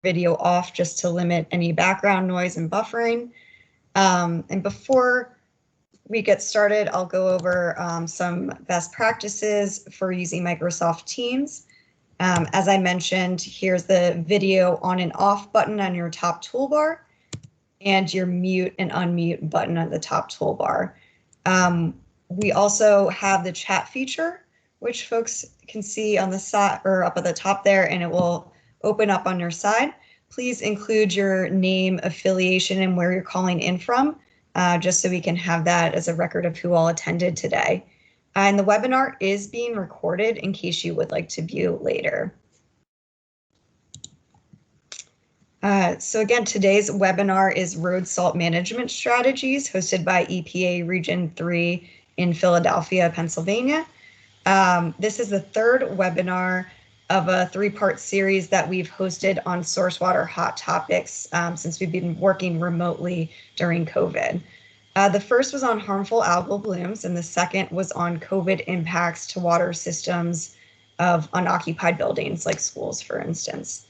video off just to limit any background noise and buffering. And before we get started, I'll go over some best practices for using Microsoft Teams. As I mentioned, here's the video on and off button on your top toolbar and your mute and unmute button on the top toolbar. We also have the chat feature, which folks can see on the side or up at the top there, and it will open up on your side. Please include your name, affiliation, and where you're calling in from, just so we can have that as a record of who all attended today. And the webinar is being recorded in case you would like to view later. So again, today's webinar is Road Salt Management Strategies, hosted by EPA Region 3 in Philadelphia, Pennsylvania. This is the third webinar of a three-part series that we've hosted on source water hot topics since we've been working remotely during COVID. The first was on harmful algal blooms, and the second was on COVID impacts to water systems of unoccupied buildings like schools, for instance.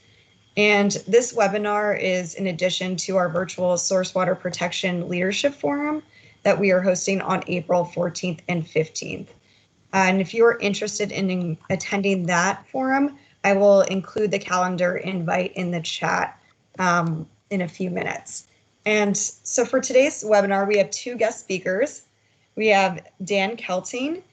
And this webinar is in addition to our virtual Source Water Protection Leadership Forum that we are hosting on April 14th and 15th. And if you're interested in attending that forum, I will include the calendar invite in the chat in a few minutes. And so for today's webinar, we have two guest speakers. We have Dan Kelting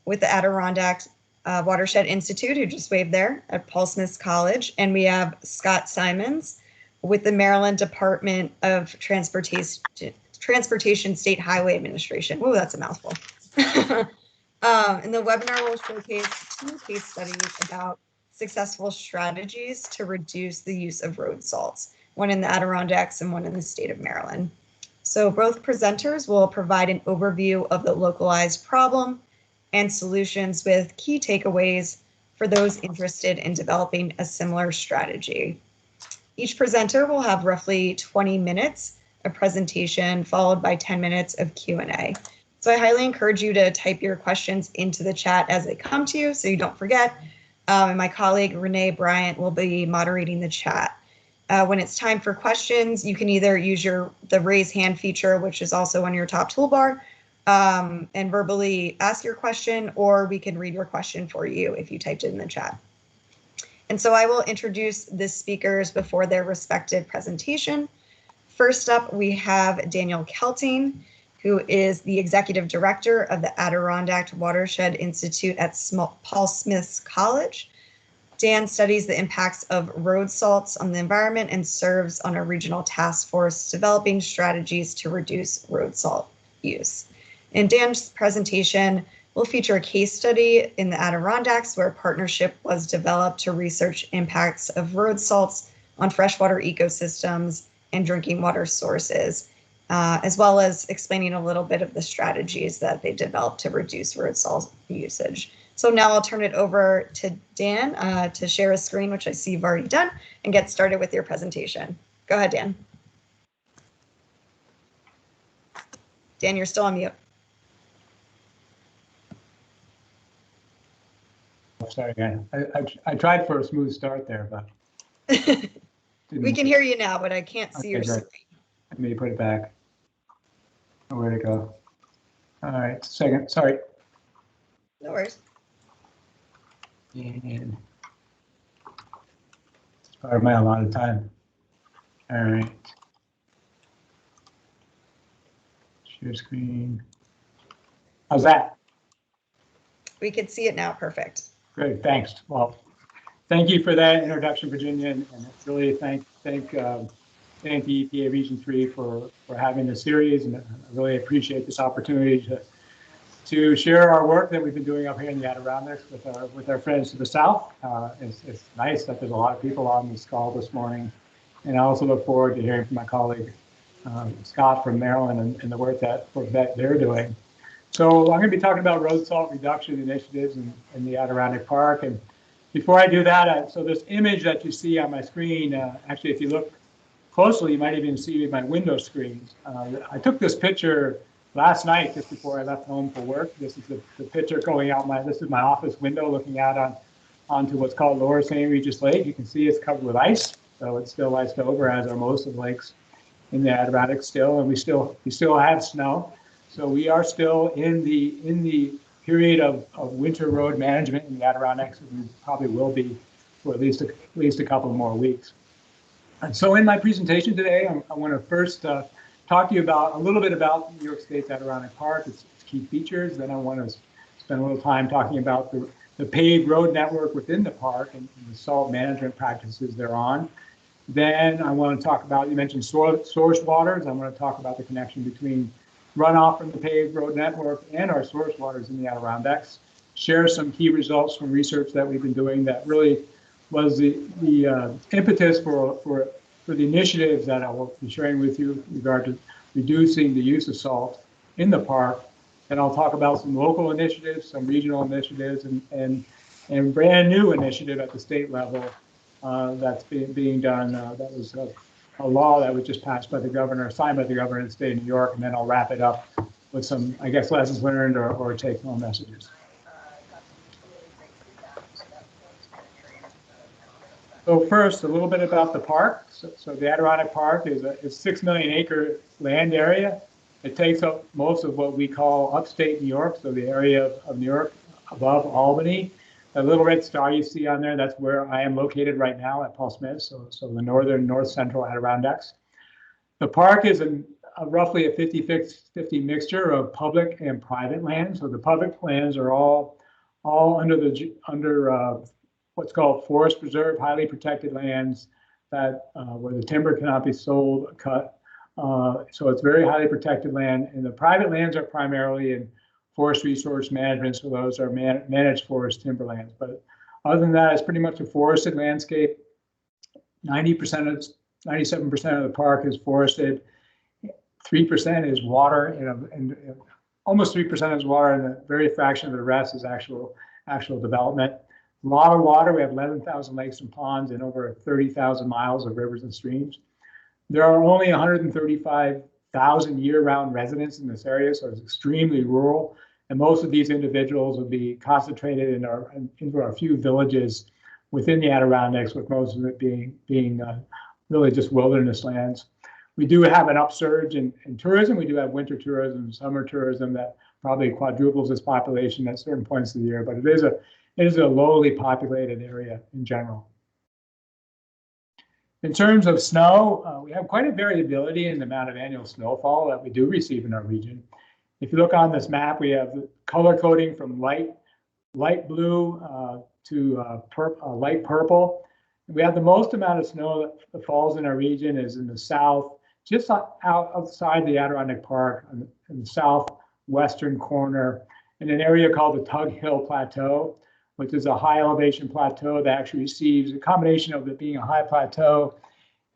with the Adirondack Watershed Institute, who just waved there at Paul Smith College. And we have Scott Simmons with the Maryland Department of Transportation State Highway Administration. Whoa, that's a mouthful. And the webinar will showcase two case studies about successful strategies to reduce the use of road salts, one in the Adirondacks and one in the state of Maryland. So both presenters will provide an overview of the localized problem and solutions with key takeaways for those interested in developing a similar strategy. Each presenter will have roughly 20 minutes of presentation followed by 10 minutes of Q&A. So I highly encourage you to type your questions into the chat as they come to you so you don't forget. And my colleague Renee Bryant will be moderating the chat. When it's time for questions, you can either use the raise hand feature, which is also on your top toolbar, and verbally ask your question, or we can read your question for you if you typed it in the chat. And so I will introduce the speakers before their respective presentation. First up, we have Daniel Kelting, who is the Executive Director of the Adirondack Watershed Institute at Paul Smith College. Dan studies the impacts of road salts on the environment and serves on a regional task force developing strategies to reduce road salt use. And Dan's presentation will feature a case study in the Adirondacks where a partnership was developed to research impacts of road salts on freshwater ecosystems and drinking water sources, as well as explaining a little bit of the strategies that they developed to reduce road salt usage. So now I'll turn it over to Dan to share a screen, which I see you've already done, and get started with your presentation. Go ahead, Dan. Dan, you're still on mute. Sorry, again. I tried for a smooth start there, but we can hear you now, but I can't see your screen. Let me put it back. Oh, where'd it go? All right, second. Sorry. No worries. And it's part of my allotted time. All right. Share screen. How's that? We can see it now. Perfect. Great, thanks. Well, thank you for that introduction, Virginia, and really thank the EPA Region 3 for having this series, and I really appreciate this opportunity to share our work that we've been doing up here in the Adirondacks with our friends to the south. It's nice that there's a lot of people on this call this morning, and I also look forward to hearing from my colleague Scott from Maryland and the work that they're doing. So I'm going to be talking about road salt reduction initiatives in the Adirondack Park. And before I do that, so this image that you see on my screen, actually, if you look closely, you might even see my window screens. I took this picture last night just before I left home for work. This is the picture going out this is my office window looking out onto what's called Lower St. Regis Lake. You can see it's covered with ice. so it's still iced over, as are most of the lakes in the Adirondack still, and we still have snow. So we are still in the period of winter road management in the Adirondacks, and we probably will be for at least a couple more weeks. And so in my presentation today, I want to first talk to you about a little bit about New York State's Adirondack Park, its key features. Then I want to spend a little time talking about the paved road network within the park and the salt management practices thereon. Then I want to talk about, you mentioned source waters. I want to talk about the connection between runoff from the paved road network and our source waters in the Adirondacks. Share some key results from research that we've been doing that really was the impetus for the initiatives that I will be sharing with you in regard to reducing the use of salt in the park. And I'll talk about some local initiatives, some regional initiatives, and brand new initiative at the state level that's being done. That was a law that was just passed by the governor, signed by the governor of the state of New York, and then I'll wrap it up with some, I guess, lessons learned or take-home messages. So first, a little bit about the park. So the Adirondack Park is a 6 million acre land area. It takes up most of what we call upstate New York, so the area of New York above Albany. The little red star you see on there, that's where I am located right now at Paul Smith, so the north central Adirondacks. The park is roughly a 50-50 mixture of public and private land. So the public lands are all under what's called forest preserve, highly protected lands that where the timber cannot be sold, cut. So it's very highly protected land, and the private lands are primarily in forest resource management, so those are managed forest timberlands. But other than that, it's pretty much a forested landscape. 97% of the park is forested. 3% is water, and almost 3% is water, and a very fraction of the rest is actual development. A lot of water. We have 11,000 lakes and ponds and over 30,000 miles of rivers and streams. There are only 135,000 year-round residents in this area, so it's extremely rural. And most of these individuals will be concentrated into our few villages within the Adirondacks, with most of it being really just wilderness lands. We do have an upsurge in tourism. We do have winter tourism, summer tourism that probably quadruples its population at certain points of the year, but it is a lowly populated area in general. In terms of snow, we have quite a variability in the amount of annual snowfall that we do receive in our region. If you look on this map, we have the color coding from light blue to light purple. We have the most amount of snow that falls in our region is in the south, just outside the Adirondack Park, in the southwestern corner, in an area called the Tug Hill Plateau, which is a high elevation plateau that actually receives a combination of it being a high plateau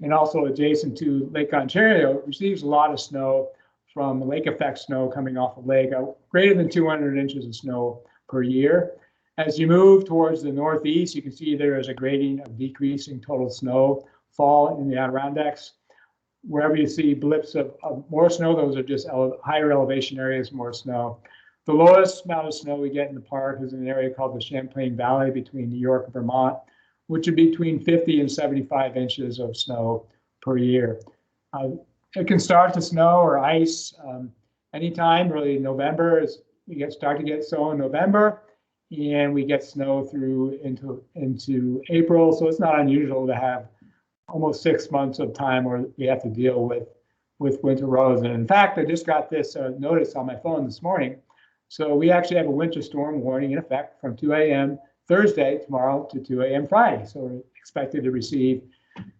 and also adjacent to Lake Ontario. It receives a lot of snow from lake effect snow coming off the lake, greater than 200 inches of snow per year. As you move towards the northeast, you can see there is a gradient of decreasing total snowfall in the Adirondacks. Wherever you see blips of more snow, those are just higher elevation areas, more snow. The lowest amount of snow we get in the park is in an area called the Champlain Valley between New York and Vermont, which would be between 50 and 75 inches of snow per year. It can start to snow or ice anytime, really. November we start to get snow in November, and we get snow through into April. So it's not unusual to have almost 6 months of time where we have to deal with winter roads. And in fact, I just got this notice on my phone this morning. So we actually have a winter storm warning in effect from 2 a.m. Thursday, tomorrow, to 2 a.m. Friday. So we're expected to receive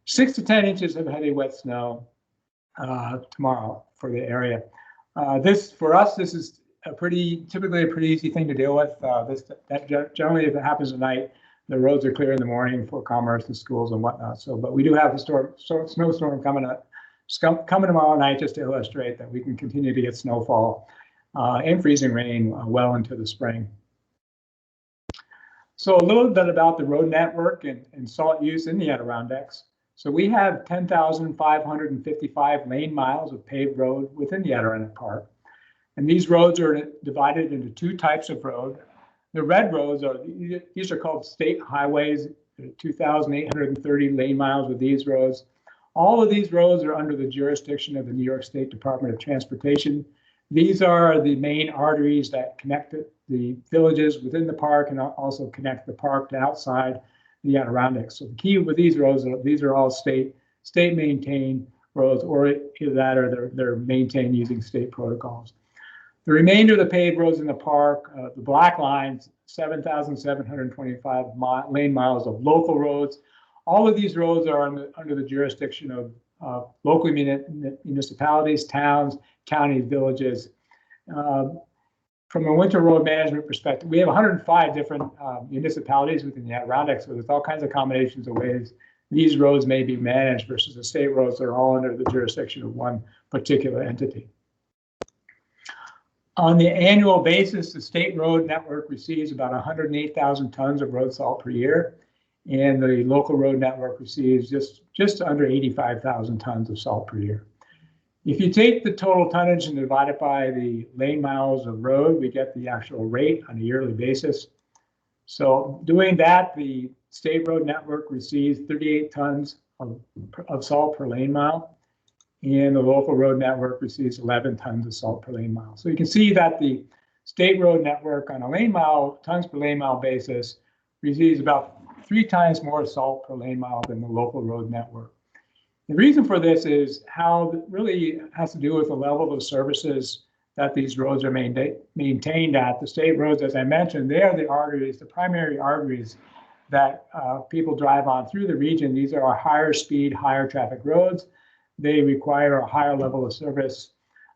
6 to 10 inches of heavy wet snow tomorrow for the area. For us, this is typically a pretty easy thing to deal with. Generally, if it happens at night, the roads are clear in the morning for commerce and schools and whatnot. But we do have a snowstorm coming tomorrow night, just to illustrate that we can continue to get snowfall and freezing rain well into the spring. So a little bit about the road network and salt use in the Adirondacks. So we have 10,555 lane miles of paved road within the Adirondack Park. And these roads are divided into 2 types of road. The red roads these are called state highways 2,830 lane miles of these roads. All of these roads are under the jurisdiction of the New York State Department of Transportation. These are the main arteries that connect the villages within the park and also connect the park to outside the Adirondacks. So the key with these roads, these are all state maintained roads, or either that or they're maintained using state protocols. The remainder of the paved roads in the park, the black lines, 7,725 lane miles of local roads. All of these roads are under the jurisdiction of local municipalities, towns, counties, villages. From a winter road management perspective, we have 105 different municipalities within the Adirondacks, so there's all kinds of combinations of ways these roads may be managed versus the state roads that are all under the jurisdiction of one particular entity. On the annual basis, the state road network receives about 108,000 tons of road salt per year, and the local road network receives just under 85,000 tons of salt per year. If you take the total tonnage and divide it by the lane miles of road, we get the actual rate on a yearly basis. So doing that, the state road network receives 38 tons of salt per lane mile, and the local road network receives 11 tons of salt per lane mile. So you can see that the state road network on a lane mile, tons per lane mile basis, receives about 3 times more salt per lane mile than the local road network. The reason for this is how it really has to do with the level of services that these roads are maintained at. The state roads, as I mentioned, they are the arteries, the primary arteries that people drive on through the region. These are our higher speed, higher traffic roads. They require a higher level of service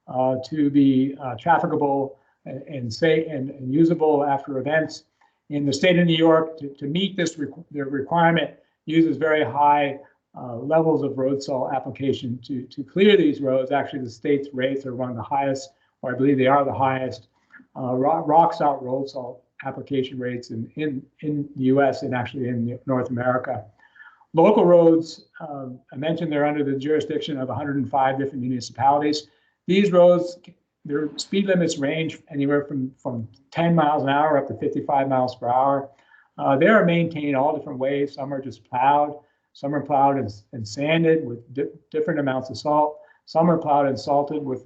to be trafficable and safe and usable after events. In the state of New York, to meet this their requirement, uses very high levels of road salt application to clear these roads. Actually, the state's rates are one of the highest, or I believe they are the highest, rock salt road salt application rates in the U.S. and actually in North America. Local roads, I mentioned they're under the jurisdiction of 105 different municipalities. These roads, their speed limits range anywhere from 10 miles an hour up to 55 miles per hour. They are maintained all different ways. Some are just plowed. Some are plowed and sanded with different amounts of salt. Some are plowed and salted with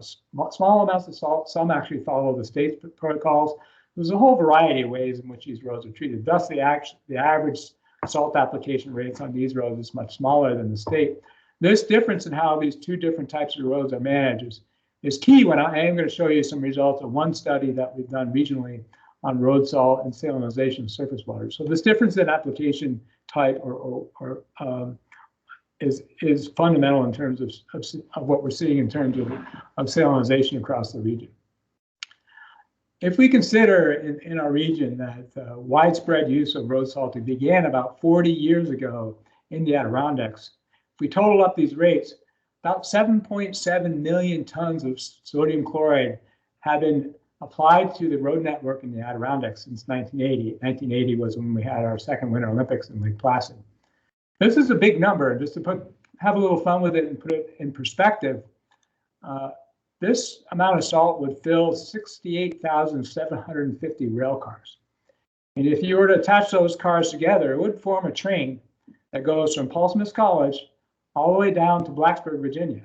small amounts of salt. Some actually follow the state's protocols. There's a whole variety of ways in which these roads are treated. Thus, the average salt application rates on these roads is much smaller than the state. This difference in how these two different types of roads are managed is key when I am going to show you some results of one study that we've done regionally on road salt and salinization of surface water. So this difference in application type is fundamental in terms of what we're seeing in terms of salinization across the region. If we consider in our region that widespread use of road salting began about 40 years ago in the Adirondacks, if we total up these rates, about 7.7 million tons of sodium chloride have been applied to the road network in the Adirondacks since 1980. 1980 was when we had our second Winter Olympics in Lake Placid. This is a big number. Just to have a little fun with it and put it in perspective, this amount of salt would fill 68,750 rail cars. And if you were to attach those cars together, it would form a train that goes from Paul Smith College all the way down to Blacksburg, Virginia.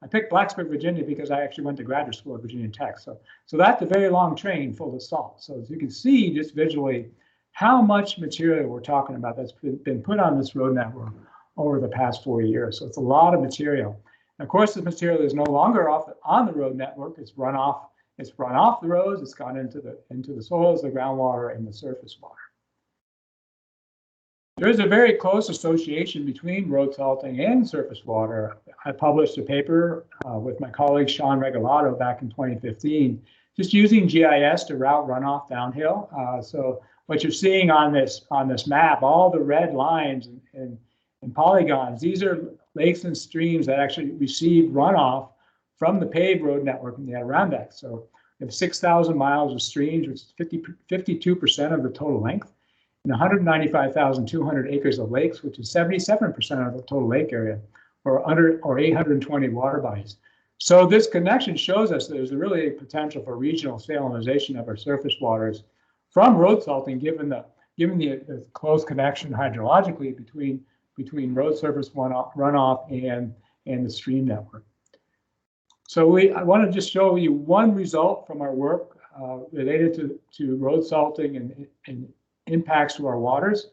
I picked Blacksburg, Virginia because I actually went to graduate school at Virginia Tech. So that's a very long train full of salt. So as you can see just visually how much material we're talking about that's been put on this road network over the past 4 years. So it's a lot of material. And of course, the material is no longer on the road network. It's run off the roads. It's gone into the soils, the groundwater, and the surface water. There is a very close association between road salting and surface water. I published a paper with my colleague Sean Regalado back in 2015, just using GIS to route runoff downhill. So what you're seeing on this map, all the red lines and polygons, these are lakes and streams that actually receive runoff from the paved road network in the Adirondacks. So we have 6,000 miles of streams, which is 52% of the total length, and 195,200 acres of lakes, which is 77% of the total lake area, or 820 water bodies. So this connection shows us that there's really a potential for regional salinization of our surface waters from road salting, given the given the close connection hydrologically between road surface runoff and the stream network. So I want to just show you one result from our work related to road salting and impacts to our waters.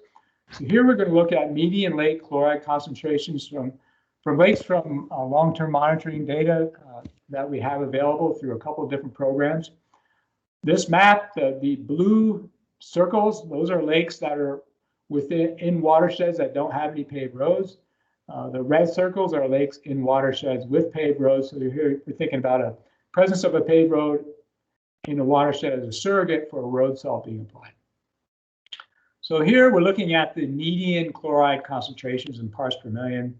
So here we're going to look at median lake chloride concentrations from lakes from long-term monitoring data that we have available through a couple of different programs. This map, the blue circles, those are lakes that are in watersheds that don't have any paved roads. The red circles are lakes in watersheds with paved roads. So here we're thinking about a presence of a paved road in a watershed as a surrogate for a road salt being applied. So here we're looking at the median chloride concentrations in parts per million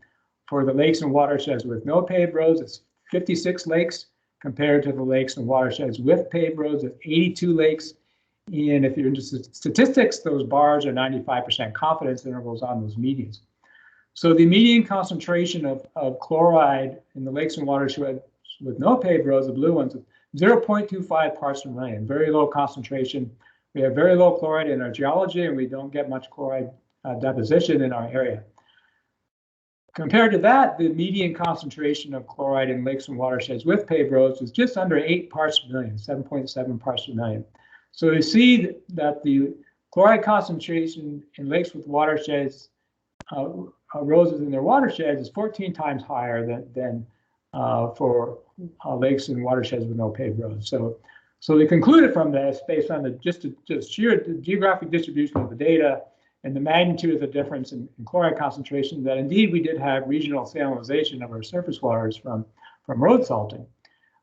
for the lakes and watersheds with no paved roads. It's 56 lakes compared to the lakes and watersheds with paved roads at 82 lakes. And if you're interested in statistics, those bars are 95% confidence intervals on those medians. So the median concentration of chloride in the lakes and watersheds with no paved roads, the blue ones, 0.25 parts per million, very low concentration. We have very low chloride in our geology, and we don't get much chloride deposition in our area. Compared to that, the median concentration of chloride in lakes and watersheds with paved roads is just under 8 parts per million, 7.7 parts per million. So you see that the chloride concentration in lakes with watersheds, roads within their watersheds, is 14 times higher than for lakes and watersheds with no paved roads. So we concluded from this, based on the just sheer geographic distribution of the data and the magnitude of the difference in chloride concentration, that indeed we did have regional salinization of our surface waters from road salting.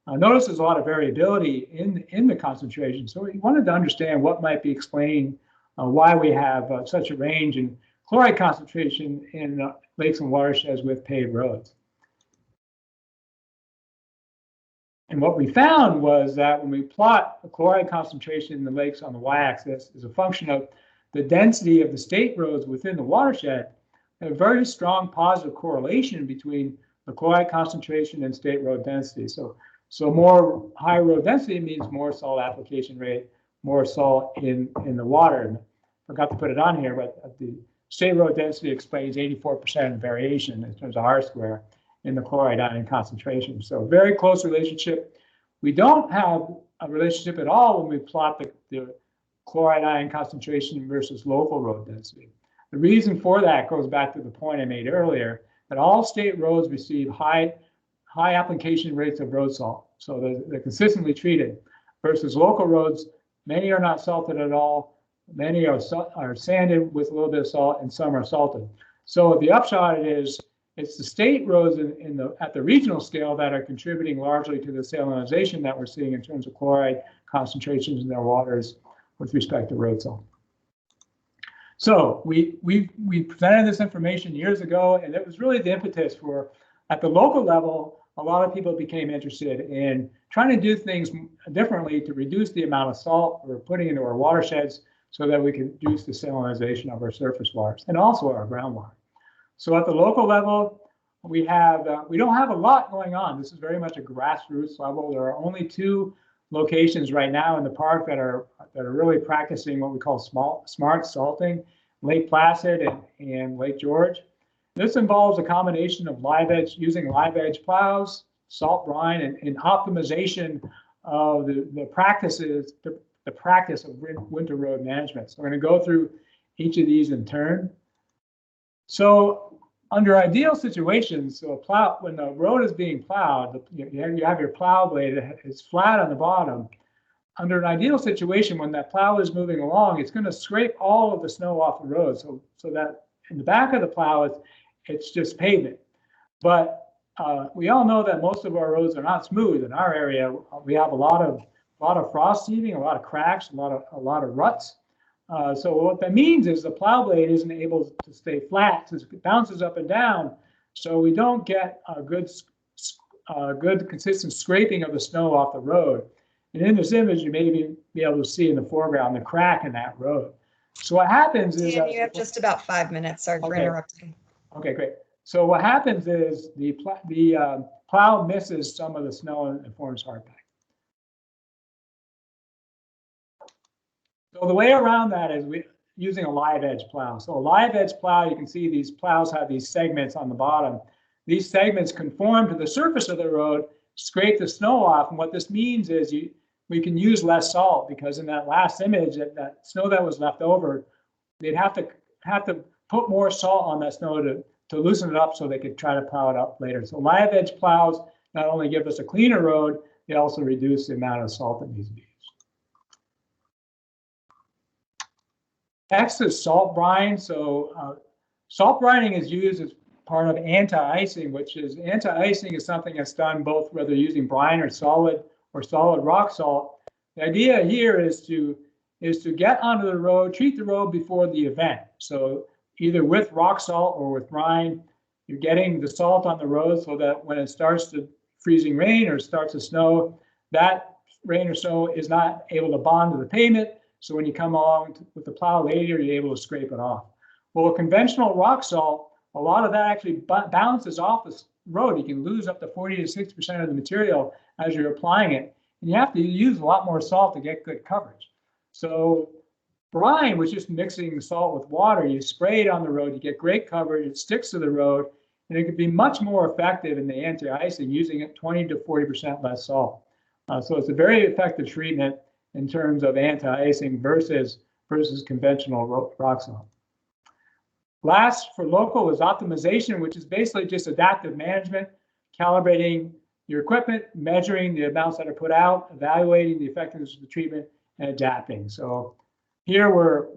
Notice there's a lot of variability in the concentration. So we wanted to understand what might be explaining why we have such a range in chloride concentration in lakes and watersheds with paved roads. And what we found was that when we plot the chloride concentration in the lakes on the y-axis as a function of the density of the state roads within the watershed, a very strong positive correlation between the chloride concentration and state road density. So more high road density means more salt application rate, more salt in the water. And I forgot to put it on here, but the state road density explains 84% of variation in terms of R-square in the chloride ion concentration. So very close relationship. We don't have a relationship at all when we plot the chloride ion concentration versus local road density. The reason for that goes back to the point I made earlier, that all state roads receive high application rates of road salt. So they're consistently treated, versus local roads, many are not salted at all. Many are sanded with a little bit of salt, and some are salted. So the upshot is, it's the state roads at the regional scale that are contributing largely to the salinization that we're seeing in terms of chloride concentrations in their waters with respect to road salt. So we presented this information years ago, and it was really the impetus for, at the local level, a lot of people became interested in trying to do things differently to reduce the amount of salt we're putting into our watersheds so that we can reduce the salinization of our surface waters and also our groundwater. So at the local level, we don't have a lot going on. This is very much a grassroots level. There are only 2 locations right now in the park that are really practicing what we call smart salting, Lake Placid and Lake George. This involves a combination of using live edge plows, salt brine, and optimization of the practice of winter road management. So we're going to go through each of these in turn. So under ideal situations, when the road is being plowed, you have your plow blade, it's flat on the bottom. Under an ideal situation, when that plow is moving along, it's going to scrape all of the snow off the road, so that in the back of the plow, it's just pavement. But we all know that most of our roads are not smooth. In our area, we have a lot of frost heaving, a lot of cracks, a lot of ruts. So what that means is the plow blade isn't able to stay flat, so it bounces up and down. So we don't get a good consistent scraping of the snow off the road. And in this image, you may be able to see in the foreground the crack in that road. So what happens is Dan, you have just about 5 minutes. Sorry for interrupting. Okay, great. So what happens is the plow misses some of the snow and forms hardpack. So the way around that is using a live edge plow. So a live edge plow, you can see these plows have these segments on the bottom. These segments conform to the surface of the road, scrape the snow off. And what this means is we can use less salt, because in that last image, that snow that was left over, they'd have to put more salt on that snow to loosen it up so they could try to plow it up later. So live edge plows not only give us a cleaner road, they also reduce the amount of salt that needs to be used. Next is salt brine. So salt brining is used as part of anti-icing, which is anti-icing is something that's done both whether using brine or solid rock salt. The idea here is to get onto the road, treat the road before the event. So either with rock salt or with brine, you're getting the salt on the road so that when it starts to freezing rain or starts to snow, that rain or snow is not able to bond to the pavement. So when you come along with the plow later, you're able to scrape it off. Well, with conventional rock salt, a lot of that actually bounces off the road. You can lose up to 40 to 60% of the material as you're applying it. And you have to use a lot more salt to get good coverage. So brine was just mixing salt with water. You spray it on the road, you get great coverage, it sticks to the road, and it could be much more effective in the anti-icing using it 20 to 40% less salt. So it's a very effective treatment in terms of anti-icing versus conventional rock salt. Last for local is optimization, which is basically just adaptive management, calibrating your equipment, measuring the amounts that are put out, evaluating the effectiveness of the treatment, and adapting. So here we're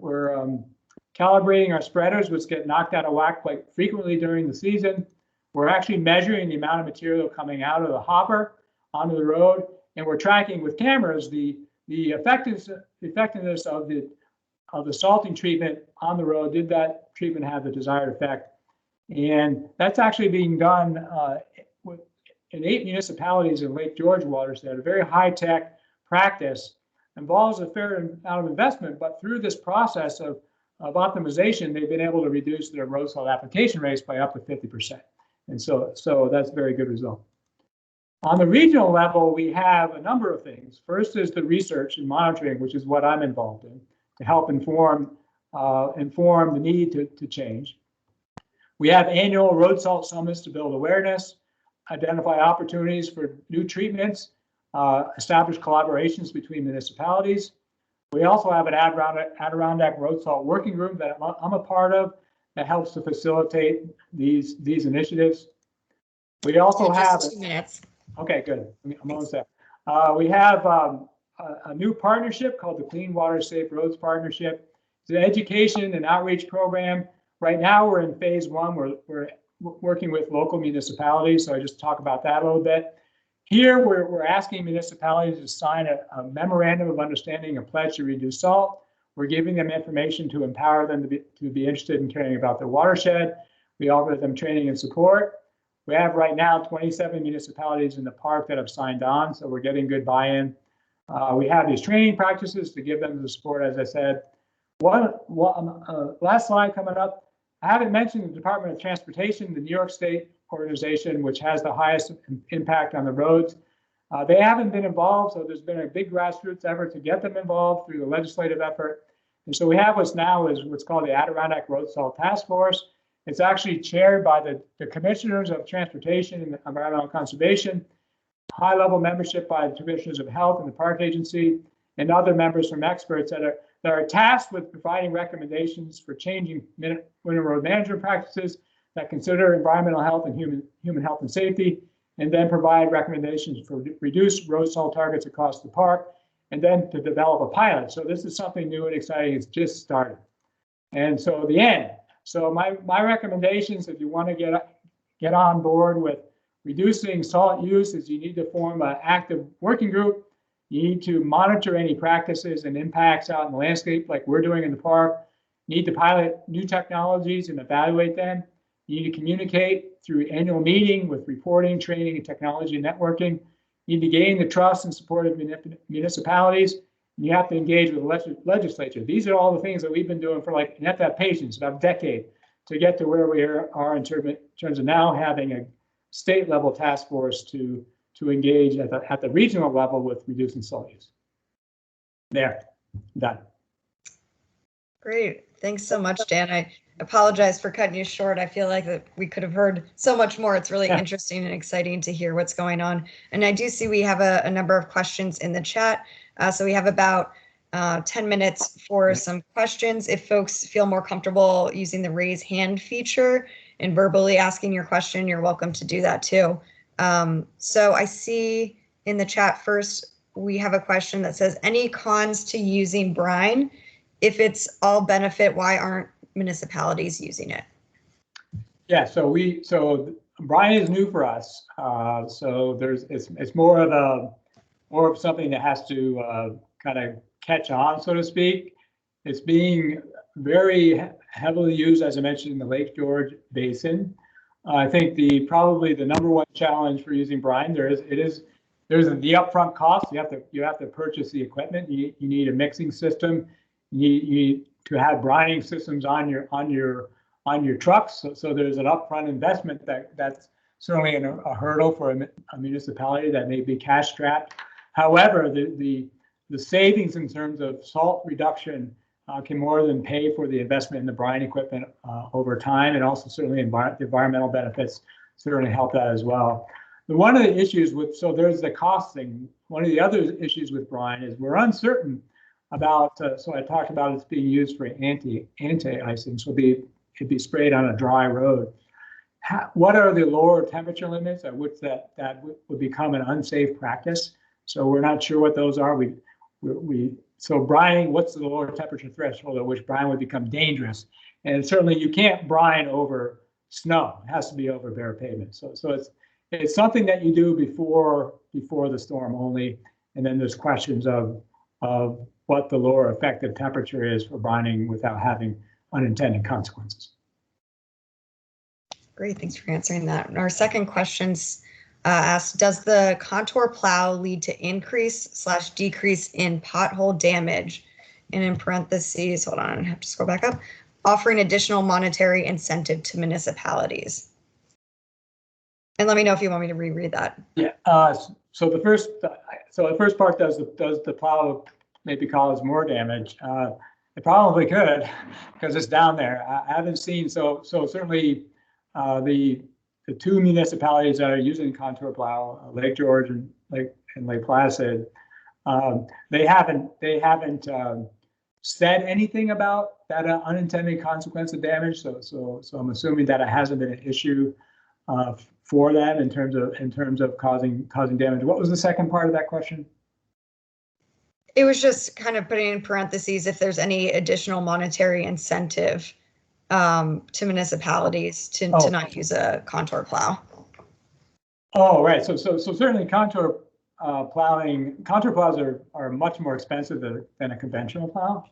calibrating our spreaders, which get knocked out of whack quite frequently during the season. We're actually measuring the amount of material coming out of the hopper onto the road, and we're tracking with cameras the effectiveness of the salting treatment on the road. Did that treatment have the desired effect? And that's actually being done in 8 municipalities in Lake George watershed. A very high-tech practice, involves a fair amount of investment, but through this process of optimization, they've been able to reduce their road salt application rates by up to 50%. And so that's a very good result. On the regional level, we have a number of things. First is the research and monitoring, which is what I'm involved in, to help inform the need to change. We have annual road salt summits to build awareness, identify opportunities for new treatments, establish collaborations between municipalities. We also have an Adirondack Road Salt Working Group that I'm a part of that helps to facilitate these initiatives. We also have 2 minutes. Okay, good. I'm almost there. We have a new partnership called the Clean Water Safe Roads Partnership. It's an education and outreach program. Right now, we're in phase 1. We're working with local municipalities, so I just talk about that a little bit. Here, we're asking municipalities to sign a memorandum of understanding, a pledge to reduce salt. We're giving them information to empower them to be interested in caring about their watershed. We offer them training and support. We have right now 27 municipalities in the park that have signed on, so we're getting good buy-in. We have these training practices to give them the support, as I said. Last slide coming up. I haven't mentioned the Department of Transportation, the New York State organization, which has the highest impact on the roads. They haven't been involved, so there's been a big grassroots effort to get them involved through the legislative effort. And so we have what's called the Adirondack Road Salt Task Force. It's actually chaired by the commissioners of transportation and environmental conservation, high-level membership by the commissioners of health and the park agency, and other members from experts that are tasked with providing recommendations for changing winter road management practices that consider environmental health and human health and safety, and then provide recommendations for reduced road salt targets across the park, and then to develop a pilot. So this is something new and exciting. It's just started. And so the end. So my recommendations, if you want to get on board with reducing salt use, is you need to form an active working group. You need to monitor any practices and impacts out in the landscape like we're doing in the park. You need to pilot new technologies and evaluate them. You need to communicate through annual meeting with reporting, training, and technology networking. You need to gain the trust and support of municipalities. And you have to engage with the legislature. These are all the things that we've been doing for you have to have patience, about a decade, to get to where we are in terms of now having a state level task force to engage at the regional level with reducing salt use. There, done. Great. Thanks so much, Dan. I apologize for cutting you short. I feel like that we could have heard so much more. It's really interesting and exciting to hear what's going on. And I do see we have a number of questions in the chat. So we have about 10 minutes for some questions. If folks feel more comfortable using the raise hand feature and verbally asking your question, you're welcome to do that too. So I see in the chat first, we have a question that says, any cons to using Brine? If it's all benefit, why aren't municipalities using it? Yeah, so Brine is new for us. So it's more of something that has to kind of catch on, so to speak. It's being very heavily used, as I mentioned, in the Lake George Basin. I think probably the number one challenge for using Brine, there's the upfront cost. You have to purchase the equipment. You need a mixing system. You need to have brining systems on your trucks. So there's an upfront investment that's certainly a hurdle for a municipality that may be cash strapped. However, the savings in terms of salt reduction can more than pay for the investment in the brine equipment over time, and also certainly the environmental benefits certainly help that as well. One of the issues so there's the cost thing. One of the other issues with brine is we're uncertain about, so I talked about it's being used for anti-icing, so it'd be sprayed on a dry road. What are the lower temperature limits at which that would become an unsafe practice? So we're not sure what those are. So brining, what's the lower temperature threshold at which brine would become dangerous? And certainly you can't brine over snow. It has to be over bare pavement. So it's something that you do before the storm only. And then there's questions of what the lower effective temperature is for brining without having unintended consequences. Great, thanks for answering that. And our second question asks, does the Contour Plow lead to increase/decrease in pothole damage? And in parentheses, hold on, I have to scroll back up, offering additional monetary incentive to municipalities. And let me know if you want me to reread that. Yeah. So the first part, does the plow maybe cause more damage? It probably could, because it's down there. I haven't seen, so certainly the two municipalities that are using Contour Plow, Lake George and Lake Placid, they haven't said anything about that unintended consequence of damage. So I'm assuming that it hasn't been an issue for them in terms of causing damage. What was the second part of that question? It was just kind of putting in parentheses if there's any additional monetary incentive to municipalities to not use a Contour Plow. Oh, right. So certainly Contour Plows are much more expensive than a conventional plow.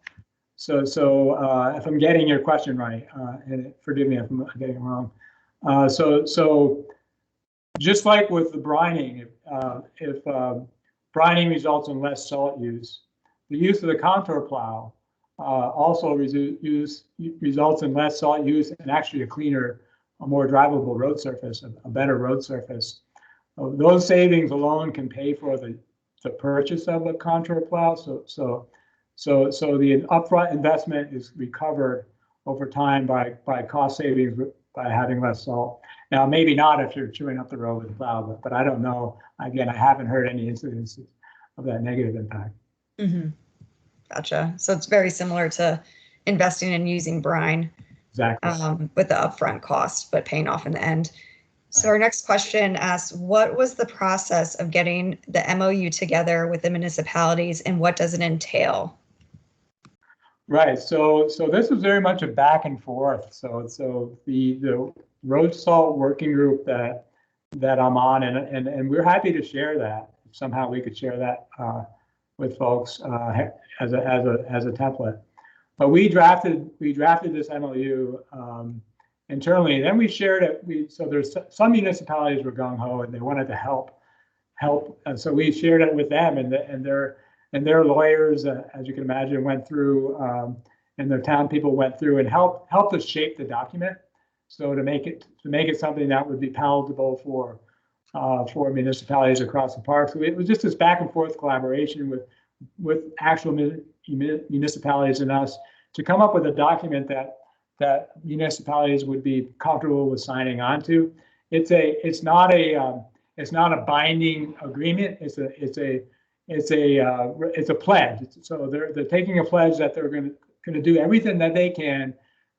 So if I'm getting your question right, and forgive me if I'm getting it wrong. So just like with the brining, if brining results in less salt use, the use of the Contour Plow also results in less salt use and actually a more drivable road surface, a better road surface. Those savings alone can pay for the purchase of a Contour Plow. So the upfront investment is recovered over time by cost savings by having less salt. Now, maybe not if you're chewing up the road with a plow, but I don't know. Again, I haven't heard any incidences of that negative impact. Mm-hmm. Gotcha. So it's very similar to investing and using brine, exactly, with the upfront cost, but paying off in the end. So our next question asks, what was the process of getting the MOU together with the municipalities, and what does it entail? Right. So this was very much a back and forth. So the road salt working group that I'm on, and we're happy to share that. If somehow we could share that with folks as a template. But we drafted this MOU internally, and then we shared it. So there's some municipalities were gung ho and they wanted to help, and so we shared it with them, and their lawyers, as you can imagine, went through, and their town people went through and helped us shape the document, so to make it something that would be palatable for municipalities across the park. So it was just this back and forth collaboration with actual municipalities and us to come up with a document that municipalities would be comfortable with signing on to. It's not a binding agreement. It's a pledge. So they're taking a pledge that they're going to do everything that they can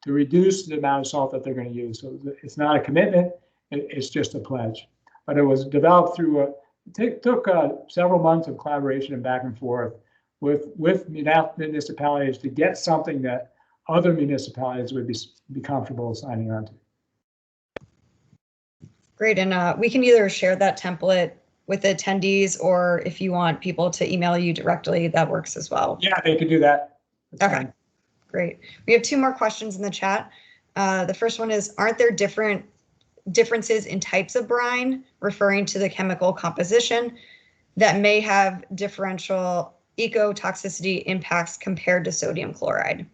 to reduce the amount of salt that they're going to use. So it's not a commitment. It's just a pledge. But it was developed through took several months of collaboration and back and forth with municipalities to get something that other municipalities would be comfortable signing on to. Great, and we can either share that template with attendees, or if you want people to email you directly, that works as well. Yeah, they could do that. That's okay, fine. Great. We have two more questions in the chat. The first one is, aren't there differences in types of brine, referring to the chemical composition, that may have differential ecotoxicity impacts compared to sodium chloride?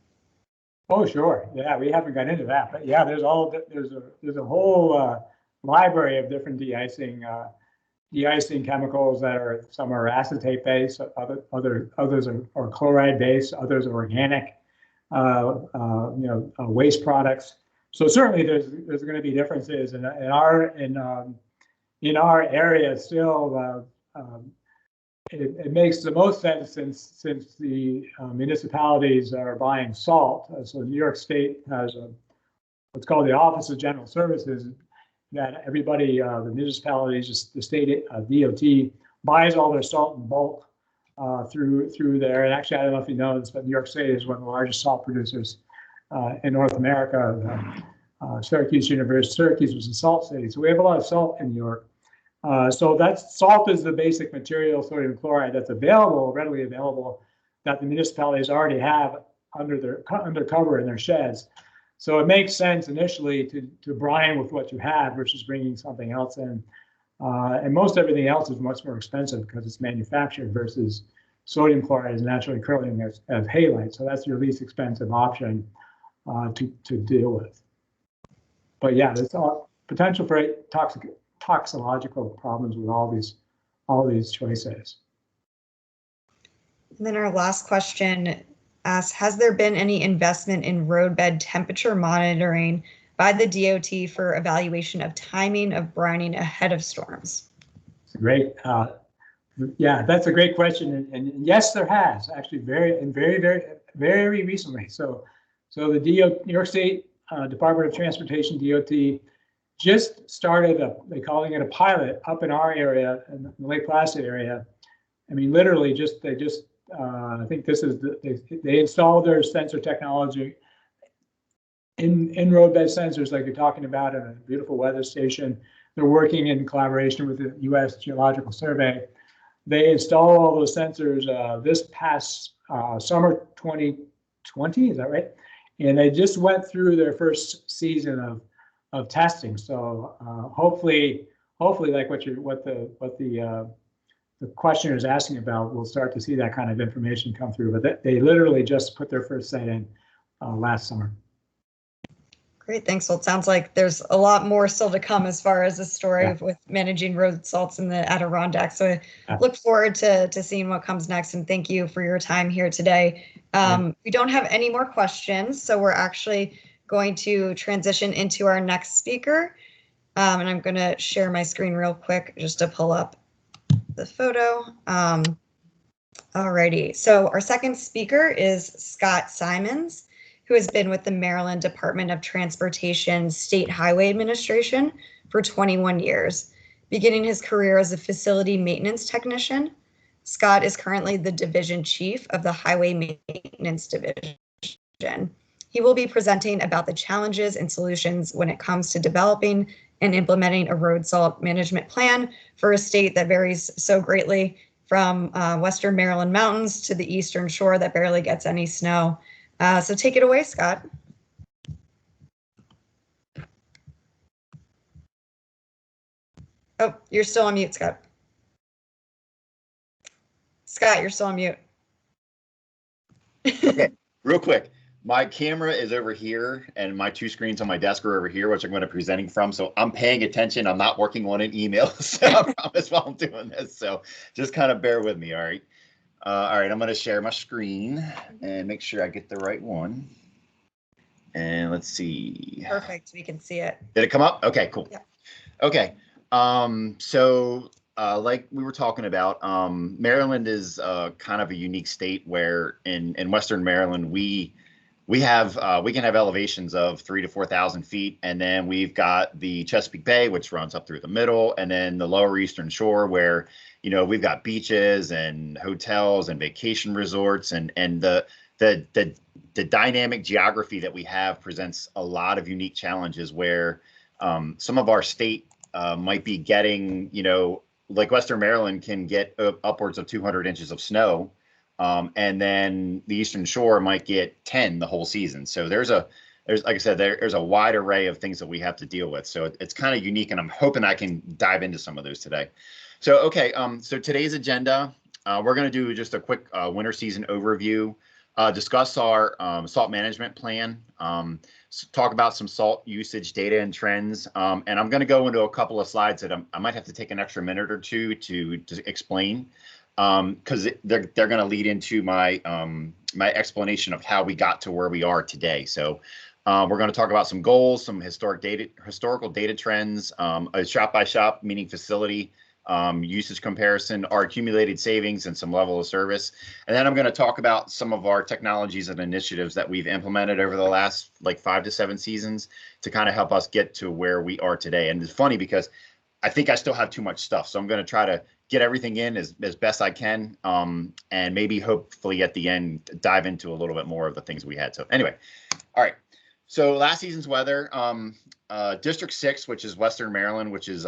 Oh, sure. Yeah, we haven't got into that, but yeah, there's a whole library of different de-icing chemicals that are, some are acetate based, others are chloride based, others are organic, waste products. So certainly there's going to be differences in our area still. It makes the most sense since the municipalities are buying salt. So New York State has what's called the Office of General Services, that everybody, the municipalities, the state DOT buys all their salt in bulk through there. And actually, I don't know if you know this, but New York State is one of the largest salt producers in North America. Syracuse University, Syracuse was a salt city, so we have a lot of salt in New York. So salt is the basic material, sodium chloride, that's readily available, that the municipalities already have under cover in their sheds. So it makes sense initially to brine with what you have versus bringing something else in. And most everything else is much more expensive because it's manufactured, versus sodium chloride is naturally occurring as halite. So that's your least expensive option to deal with. But yeah, there's potential for toxicological problems with all these choices. And then our last question asks, has there been any investment in roadbed temperature monitoring by the DOT for evaluation of timing of brining ahead of storms? It's great. Yeah, that's a great question. And yes, there has actually very recently. So the New York State Department of Transportation, DOT, just started they're calling it a pilot up in our area, in the Lake Placid area. I mean, literally I think this is they installed their sensor technology in roadbed sensors, like you're talking about, in a beautiful weather station. They're working in collaboration with the U.S. Geological Survey. They installed all those sensors this past summer 2020, is that right? And they just went through their first season of testing. So hopefully, like what the questioner is asking about, we'll start to see that kind of information come through. But they literally just put their first set in last summer. Great, thanks. Well, it sounds like there's a lot more still to come as far as the story with managing road salts in the Adirondack. So I look forward to seeing what comes next, and thank you for your time here today. We don't have any more questions, so we're actually going to transition into our next speaker. And I'm going to share my screen real quick just to pull up the photo. Alrighty, so our second speaker is Scott Simmons, who has been with the Maryland Department of Transportation State Highway Administration for 21 years, beginning his career as a facility maintenance technician. Scott is currently the division chief of the Highway Maintenance Division. He will be presenting about the challenges and solutions when it comes to developing and implementing a road salt management plan for a state that varies so greatly, from Western Maryland mountains to the Eastern Shore that barely gets any snow. So take it away, Scott. Oh, you're still on mute, Scott. Scott, you're still on mute. Okay, real quick. My camera is over here and my two screens on my desk are over here, which I'm going to be presenting from. So I'm paying attention. I'm not working on an email. So I promise while I'm doing this. So just kind of bear with me. All right. All right. I'm going to share my screen and make sure I get the right one. And let's see. Perfect. We can see it. Did it come up? Okay, cool. Yeah. Okay. So like we were talking about, Maryland is kind of a unique state where in Western Maryland, we can have elevations of 3,000 to 4,000 feet. And then we've got the Chesapeake Bay, which runs up through the middle, and then the lower Eastern Shore where, we've got beaches and hotels and vacation resorts, and the dynamic geography that we have presents a lot of unique challenges where some of our state might be getting, like Western Maryland can get upwards of 200 inches of snow. And then the Eastern Shore might get 10 the whole season. So there's like I said, there's a wide array of things that we have to deal with. So it's kind of unique, and I'm hoping I can dive into some of those today. So, okay. So today's agenda, we're going to do just a quick winter season overview, discuss our salt management plan, talk about some salt usage data and trends. And I'm going to go into a couple of slides that I might have to take an extra minute or two to explain, because they're going to lead into my my explanation of how we got to where we are today. So we're going to talk about some goals, some historical data trends, a shop by shop, meaning facility usage comparison, our accumulated savings, and some level of service. And then I'm going to talk about some of our technologies and initiatives that we've implemented over the last like 5 to 7 seasons to kind of help us get to where we are today. And it's funny because I think I still have too much stuff. So I'm going to try to get everything in as best I can, and maybe hopefully at the end dive into a little bit more of the things we had. So anyway, all right. So last season's weather, District 6, which is Western Maryland, which is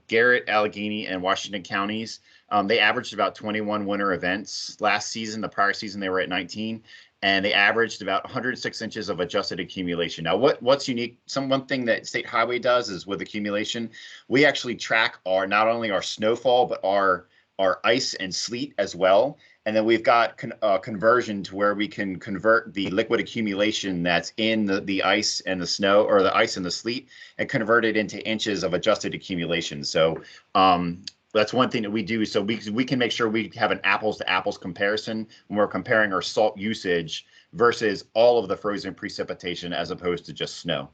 Garrett, Allegheny, and Washington counties, they averaged about 21 winter events last season. The prior season, they were at 19, and they averaged about 106 inches of adjusted accumulation. Now, what's unique, one thing that State Highway does is with accumulation, we actually track not only our snowfall, but our ice and sleet as well. And then we've got conversion to where we can convert the liquid accumulation that's in the ice and the snow, or the ice and the sleet, and convert it into inches of adjusted accumulation. So that's one thing that we do. So we can make sure we have an apples to apples comparison when we're comparing our salt usage versus all of the frozen precipitation as opposed to just snow.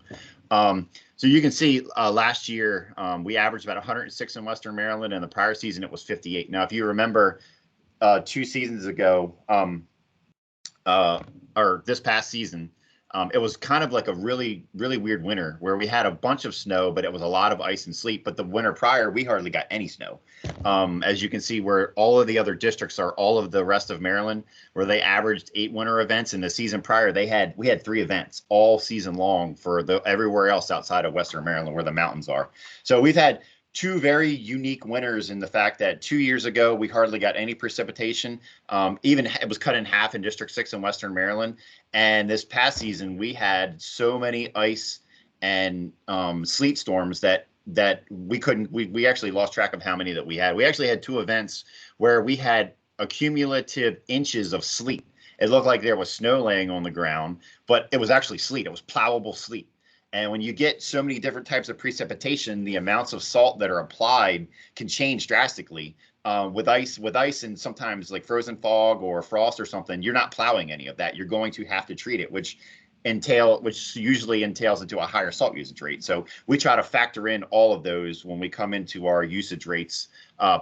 So you can see last year we averaged about 106 in Western Maryland, and the prior season it was 58. Now, if you remember, 2 seasons ago, or this past season, it was kind of like a really, really weird winter where we had a bunch of snow, but it was a lot of ice and sleet. But the winter prior, we hardly got any snow. As you can see, where all of the other districts are all of the rest of Maryland, where they averaged 8 winter events. In the season prior, we had 3 events all season long for everywhere else outside of Western Maryland where the mountains are. So we've had 2 very unique winters in the fact that 2 years ago, we hardly got any precipitation. Even it was cut in half in District 6 in Western Maryland. And this past season, we had so many ice and sleet storms that we actually lost track of how many that we had. We actually had 2 events where we had accumulative inches of sleet. It looked like there was snow laying on the ground, but it was actually sleet. It was plowable sleet. And when you get so many different types of precipitation, the amounts of salt that are applied can change drastically. With ice and sometimes like frozen fog or frost or something, you're not plowing any of that. You're going to have to treat it, which usually entails into a higher salt usage rate. So we try to factor in all of those when we come into our usage rates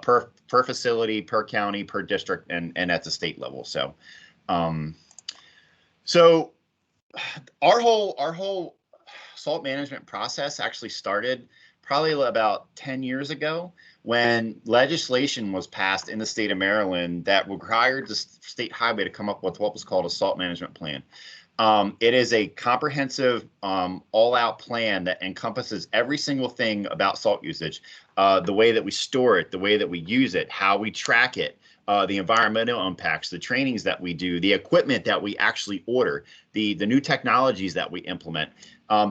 per facility, per county, per district, and at the state level. So, so our whole salt management process actually started probably about 10 years ago when legislation was passed in the state of Maryland that required the State Highway to come up with what was called a salt management plan. It is a comprehensive, all-out plan that encompasses every single thing about salt usage, the way that we store it, the way that we use it, how we track it, the environmental impacts, the trainings that we do, the equipment that we actually order, the new technologies that we implement,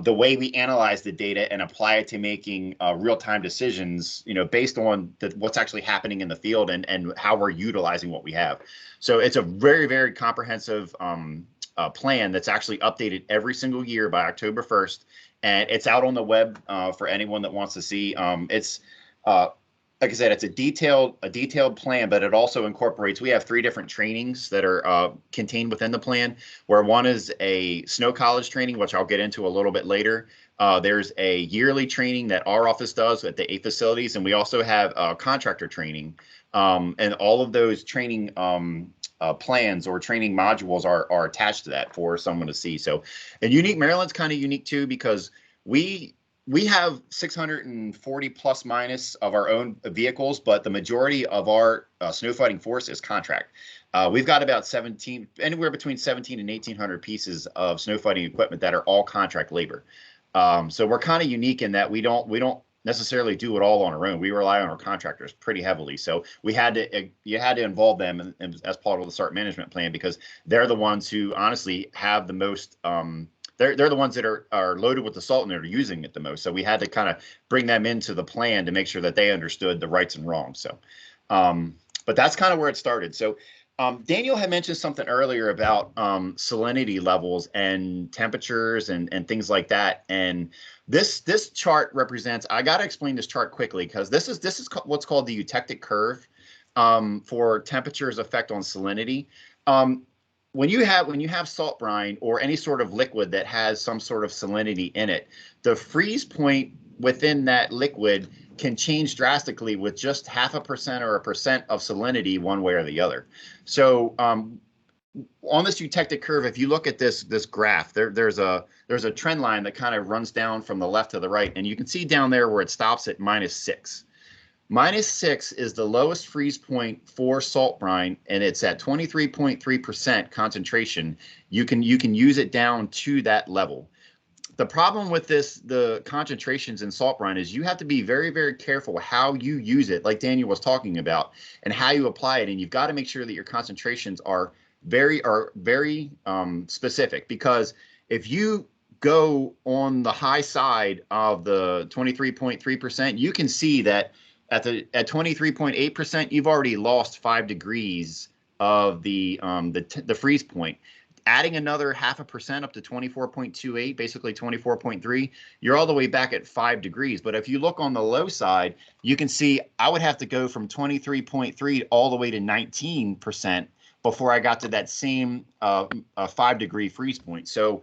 the way we analyze the data and apply it to making real-time decisions, based on what's actually happening in the field and how we're utilizing what we have. So it's a very, very comprehensive plan that's actually updated every single year by October 1st. And it's out on the web for anyone that wants to see. like I said, it's a detailed plan, but it also incorporates, we have 3 different trainings that are contained within the plan, where one is a snow college training, which I'll get into a little bit later. There's a yearly training that our office does at the 8 facilities, and we also have contractor training. And all of those training plans or training modules are attached to that for someone to see. So, and Unique Maryland's kind of unique too, because we have 640 plus minus of our own vehicles, but the majority of our snow fighting force is contract. We've got about 17, anywhere between 17 and 1,800 pieces of snow fighting equipment that are all contract labor. So we're kind of unique in that we don't necessarily do it all on our own. We rely on our contractors pretty heavily. So you had to involve them as part of the SART management plan, because they're the ones who honestly have the most. They're the ones that are loaded with the salt and they're using it the most. So we had to kind of bring them into the plan to make sure that they understood the rights and wrongs. So, but that's kind of where it started. So Daniel had mentioned something earlier about salinity levels and temperatures and things like that. And this chart represents, I got to explain this chart quickly, because this is what's called the Eutectic Curve for temperature's effect on salinity. When you have salt brine or any sort of liquid that has some sort of salinity in it, the freeze point within that liquid can change drastically with just 0.5% or 1% of salinity one way or the other. So on this eutectic curve, if you look at this graph, there's a trend line that kind of runs down from the left to the right, and you can see down there where it stops at -6. -6 is the lowest freeze point for salt brine, and it's at 23.3% concentration. You can use it down to that level. The problem with the concentrations in salt brine is you have to be very, very careful how you use it, like Daniel was talking about, and how you apply it. And you've got to make sure that your concentrations are very specific, because if you go on the high side of the 23.3%, you can see that at 23.8%, you've already lost 5 degrees of the freeze point. Adding another 0.5% up to 24.28, basically 24.3, you're all the way back at 5 degrees. But if you look on the low side, you can see I would have to go from 23.3 all the way to 19% before I got to that same 5 degree freeze point. So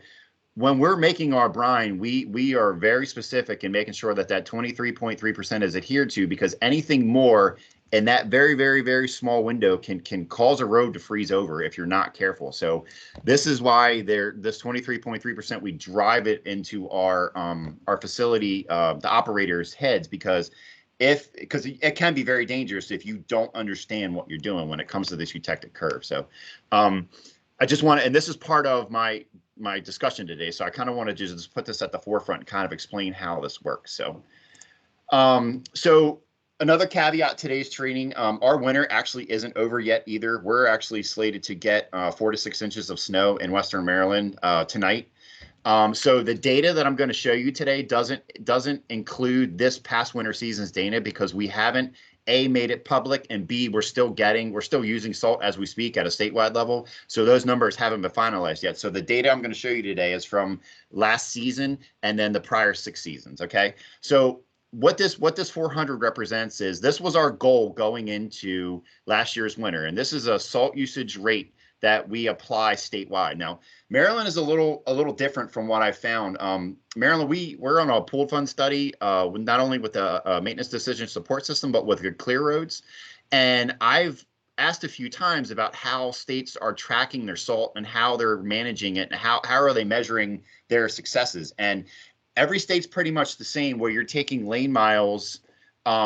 when we're making our brine, we are very specific in making sure that 23.3% is adhered to, because anything more in that very, very, very small window can cause a road to freeze over if you're not careful. So this is why this 23.3%, we drive it into our facility, the operators' heads, because it can be very dangerous if you don't understand what you're doing when it comes to this eutectic curve. So I just want to, and this is part of my discussion today, so I kind of want to just put this at the forefront and kind of explain how this works. So another caveat today's training, our winter actually isn't over yet either. We're actually slated to get 4 to 6 inches of snow in Western Maryland tonight. So the data that I'm going to show you today doesn't include this past winter season's data, because we haven't made it public, and B, we're still using salt as we speak at a statewide level. So those numbers haven't been finalized yet. So the data I'm going to show you today is from last season and then the prior 6 seasons. Okay. So what this 400 represents is, this was our goal going into last year's winter. And this is a salt usage rate that we apply statewide. Now, Maryland is a little different from what I found. Maryland, we're on a pooled fund study, not only with the maintenance decision support system, but with good clear roads. And I've asked a few times about how states are tracking their salt and how they're managing it, and how are they measuring their successes. And every state's pretty much the same, where you're taking lane miles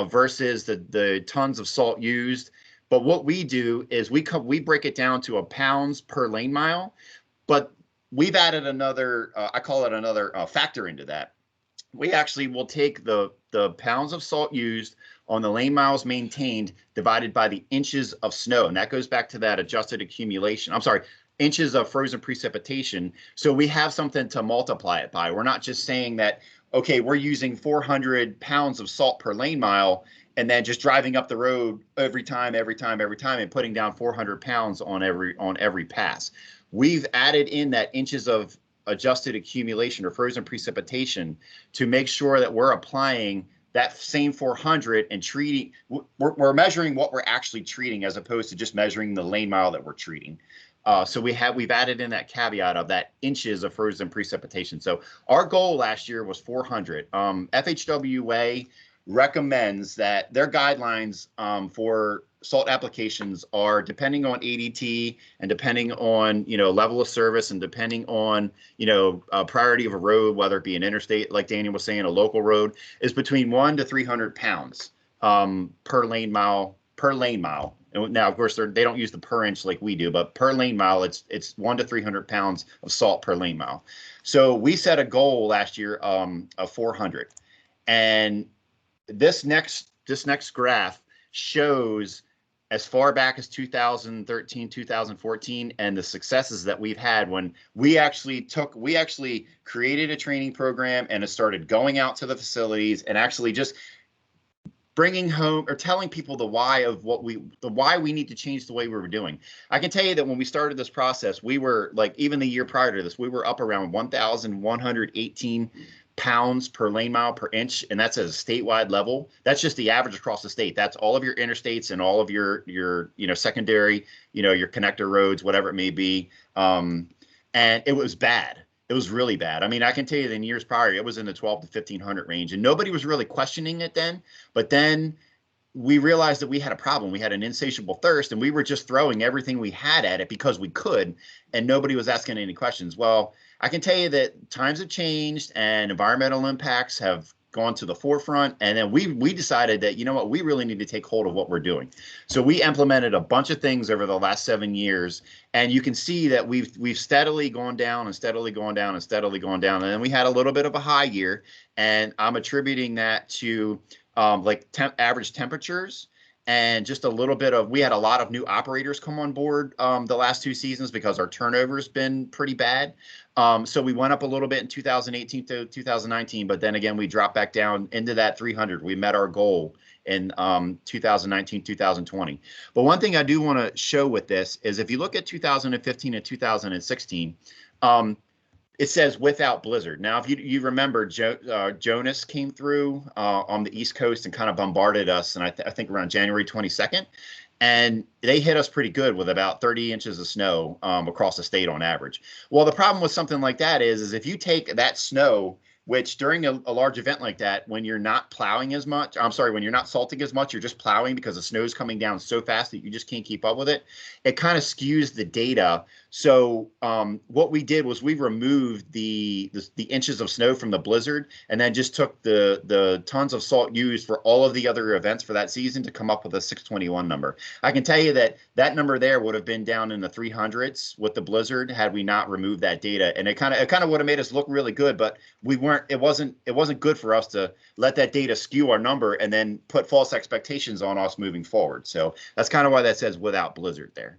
versus the tons of salt used. But what we do is we break it down to pounds per lane mile, but we've added another, I call it another factor into that. We actually will take the pounds of salt used on the lane miles maintained divided by the inches of snow. And that goes back to that adjusted accumulation. I'm sorry, inches of frozen precipitation. So we have something to multiply it by. We're not just saying that, okay, we're using 400 pounds of salt per lane mile and then just driving up the road every time and putting down 400 pounds on every pass. We've added in that inches of adjusted accumulation or frozen precipitation to make sure that we're applying that same 400 and treating, we're measuring what we're actually treating as opposed to just measuring the lane mile that we're treating. So we've added in that caveat of that inches of frozen precipitation. So our goal last year was 400. FHWA recommends that their guidelines for salt applications are depending on ADT and depending on, level of service and depending on, priority of a road, whether it be an interstate, like Daniel was saying, a local road, is between 1 to 300 pounds per lane mile. And now, of course, they don't use the per inch like we do, but per lane mile, it's 1 to 300 pounds of salt per lane mile. So we set a goal last year of 400, and this next graph shows as far back as 2013, 2014, and the successes that we've had when we actually created a training program and it started going out to the facilities and actually just bringing home or telling people the why we need to change the way we were doing. I can tell you that when we started this process, we were like, even the year prior to this, we were up around 1,118 pounds per lane mile per inch, and that's at a statewide level. That's just the average across the state. That's all of your interstates and all of your secondary, your connector roads, whatever it may be. And it was bad. It was really bad. I mean, I can tell you that in years prior, it was in the 12 to 1,500 range, and nobody was really questioning it then. But then we realized that we had a problem. We had an insatiable thirst, and we were just throwing everything we had at it because we could, and nobody was asking any questions. Well, I can tell you that times have changed and environmental impacts have gone to the forefront. And then we decided that, we really need to take hold of what we're doing. So we implemented a bunch of things over the last 7 years. And you can see that we've steadily gone down and steadily gone down and steadily gone down. And then we had a little bit of a high year. And I'm attributing that to average temperatures. And just a little bit we had a lot of new operators come on board the last 2 seasons because our turnover has been pretty bad. So we went up a little bit in 2018 to 2019, but then again, we dropped back down into that 300. We met our goal in 2019, 2020. But one thing I do want to show with this is if you look at 2015 and 2016, it says without blizzard. Now, if you remember, Jonas came through on the East Coast and kind of bombarded us, and I think around January 22nd, and they hit us pretty good with about 30 inches of snow across the state on average. Well, the problem with something like that is if you take that snow, which during a large event like that, when you're not plowing as much, when you're not salting as much, you're just plowing because the snow is coming down so fast that you just can't keep up with it. It kind of skews the data. So what we did was we removed the inches of snow from the blizzard and then just took the tons of salt used for all of the other events for that season to come up with a 621 number. I can tell you that number there would have been down in the 300s with the blizzard had we not removed that data. And it kind of would have made us look really good, but we weren't. It wasn't good for us to let that data skew our number and then put false expectations on us moving forward. So that's kind of why that says without blizzard there.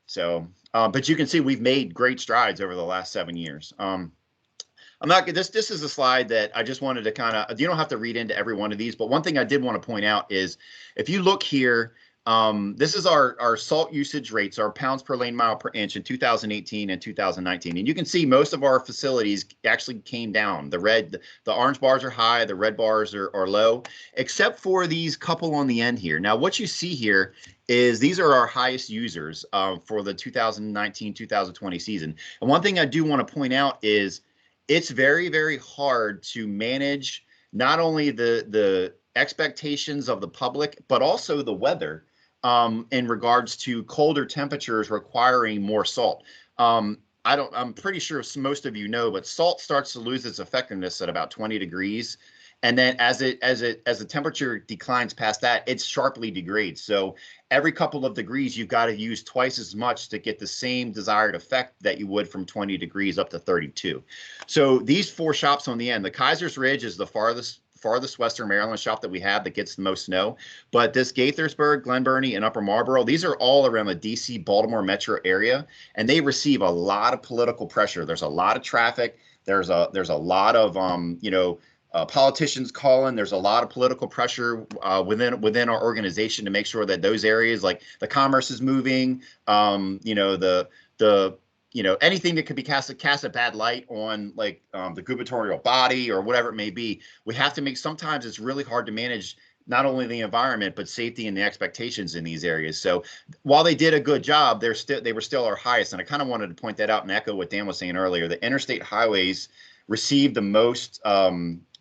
So, but you can see we've made great strides over the last 7 years. This is a slide that I just wanted to you don't have to read into every one of these, but one thing I did want to point out is if you look here, this is our salt usage rates, our pounds per lane mile per inch in 2018 and 2019. And you can see most of our facilities actually came down. The orange bars are high, the red bars are low, except for these couple on the end here. Now, what you see here is these are our highest users for the 2019-2020 season. And one thing I do want to point out is it's very, very hard to manage not only the expectations of the public, but also the weather in regards to colder temperatures requiring more salt. I'm pretty sure most of you know, but salt starts to lose its effectiveness at about 20 degrees. And then as the temperature declines past that, it sharply degrades. So every couple of degrees, you've got to use twice as much to get the same desired effect that you would from 20 degrees up to 32. So these 4 shops on the end, the Kaiser's Ridge is the farthest Western Maryland shop that we have that gets the most snow. But this Gaithersburg, Glen Burnie, and Upper Marlboro, these are all around the DC, Baltimore metro area, and they receive a lot of political pressure. There's a lot of traffic. There's a lot of politicians calling. There's a lot of political pressure within our organization to make sure that those areas, like the commerce is moving, the anything that could be cast a bad light on like the gubernatorial body or whatever it may be. We have to make, sometimes it's really hard to manage not only the environment, but safety and the expectations in these areas. So while they did a good job, they were still our highest. And I kind of wanted to point that out and echo what Dan was saying earlier. The interstate highways received the most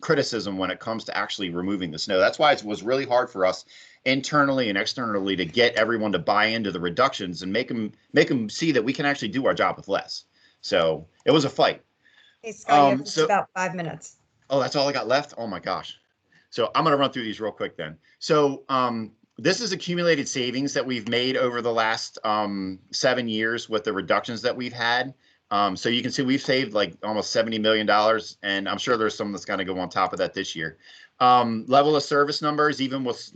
criticism when it comes to actually removing the snow. That's why it was really hard for us internally and externally to get everyone to buy into the reductions and make them see that we can actually do our job with less. So it was a fight. Hey, Scott, you have just about 5 minutes. Oh, that's all I got left? Oh my gosh. So I'm going to run through these real quick then. So this is accumulated savings that we've made over the last 7 years with the reductions that we've had. So you can see we've saved like almost $70 million, and I'm sure there's some that's going to go on top of that this year. Level of service numbers, even with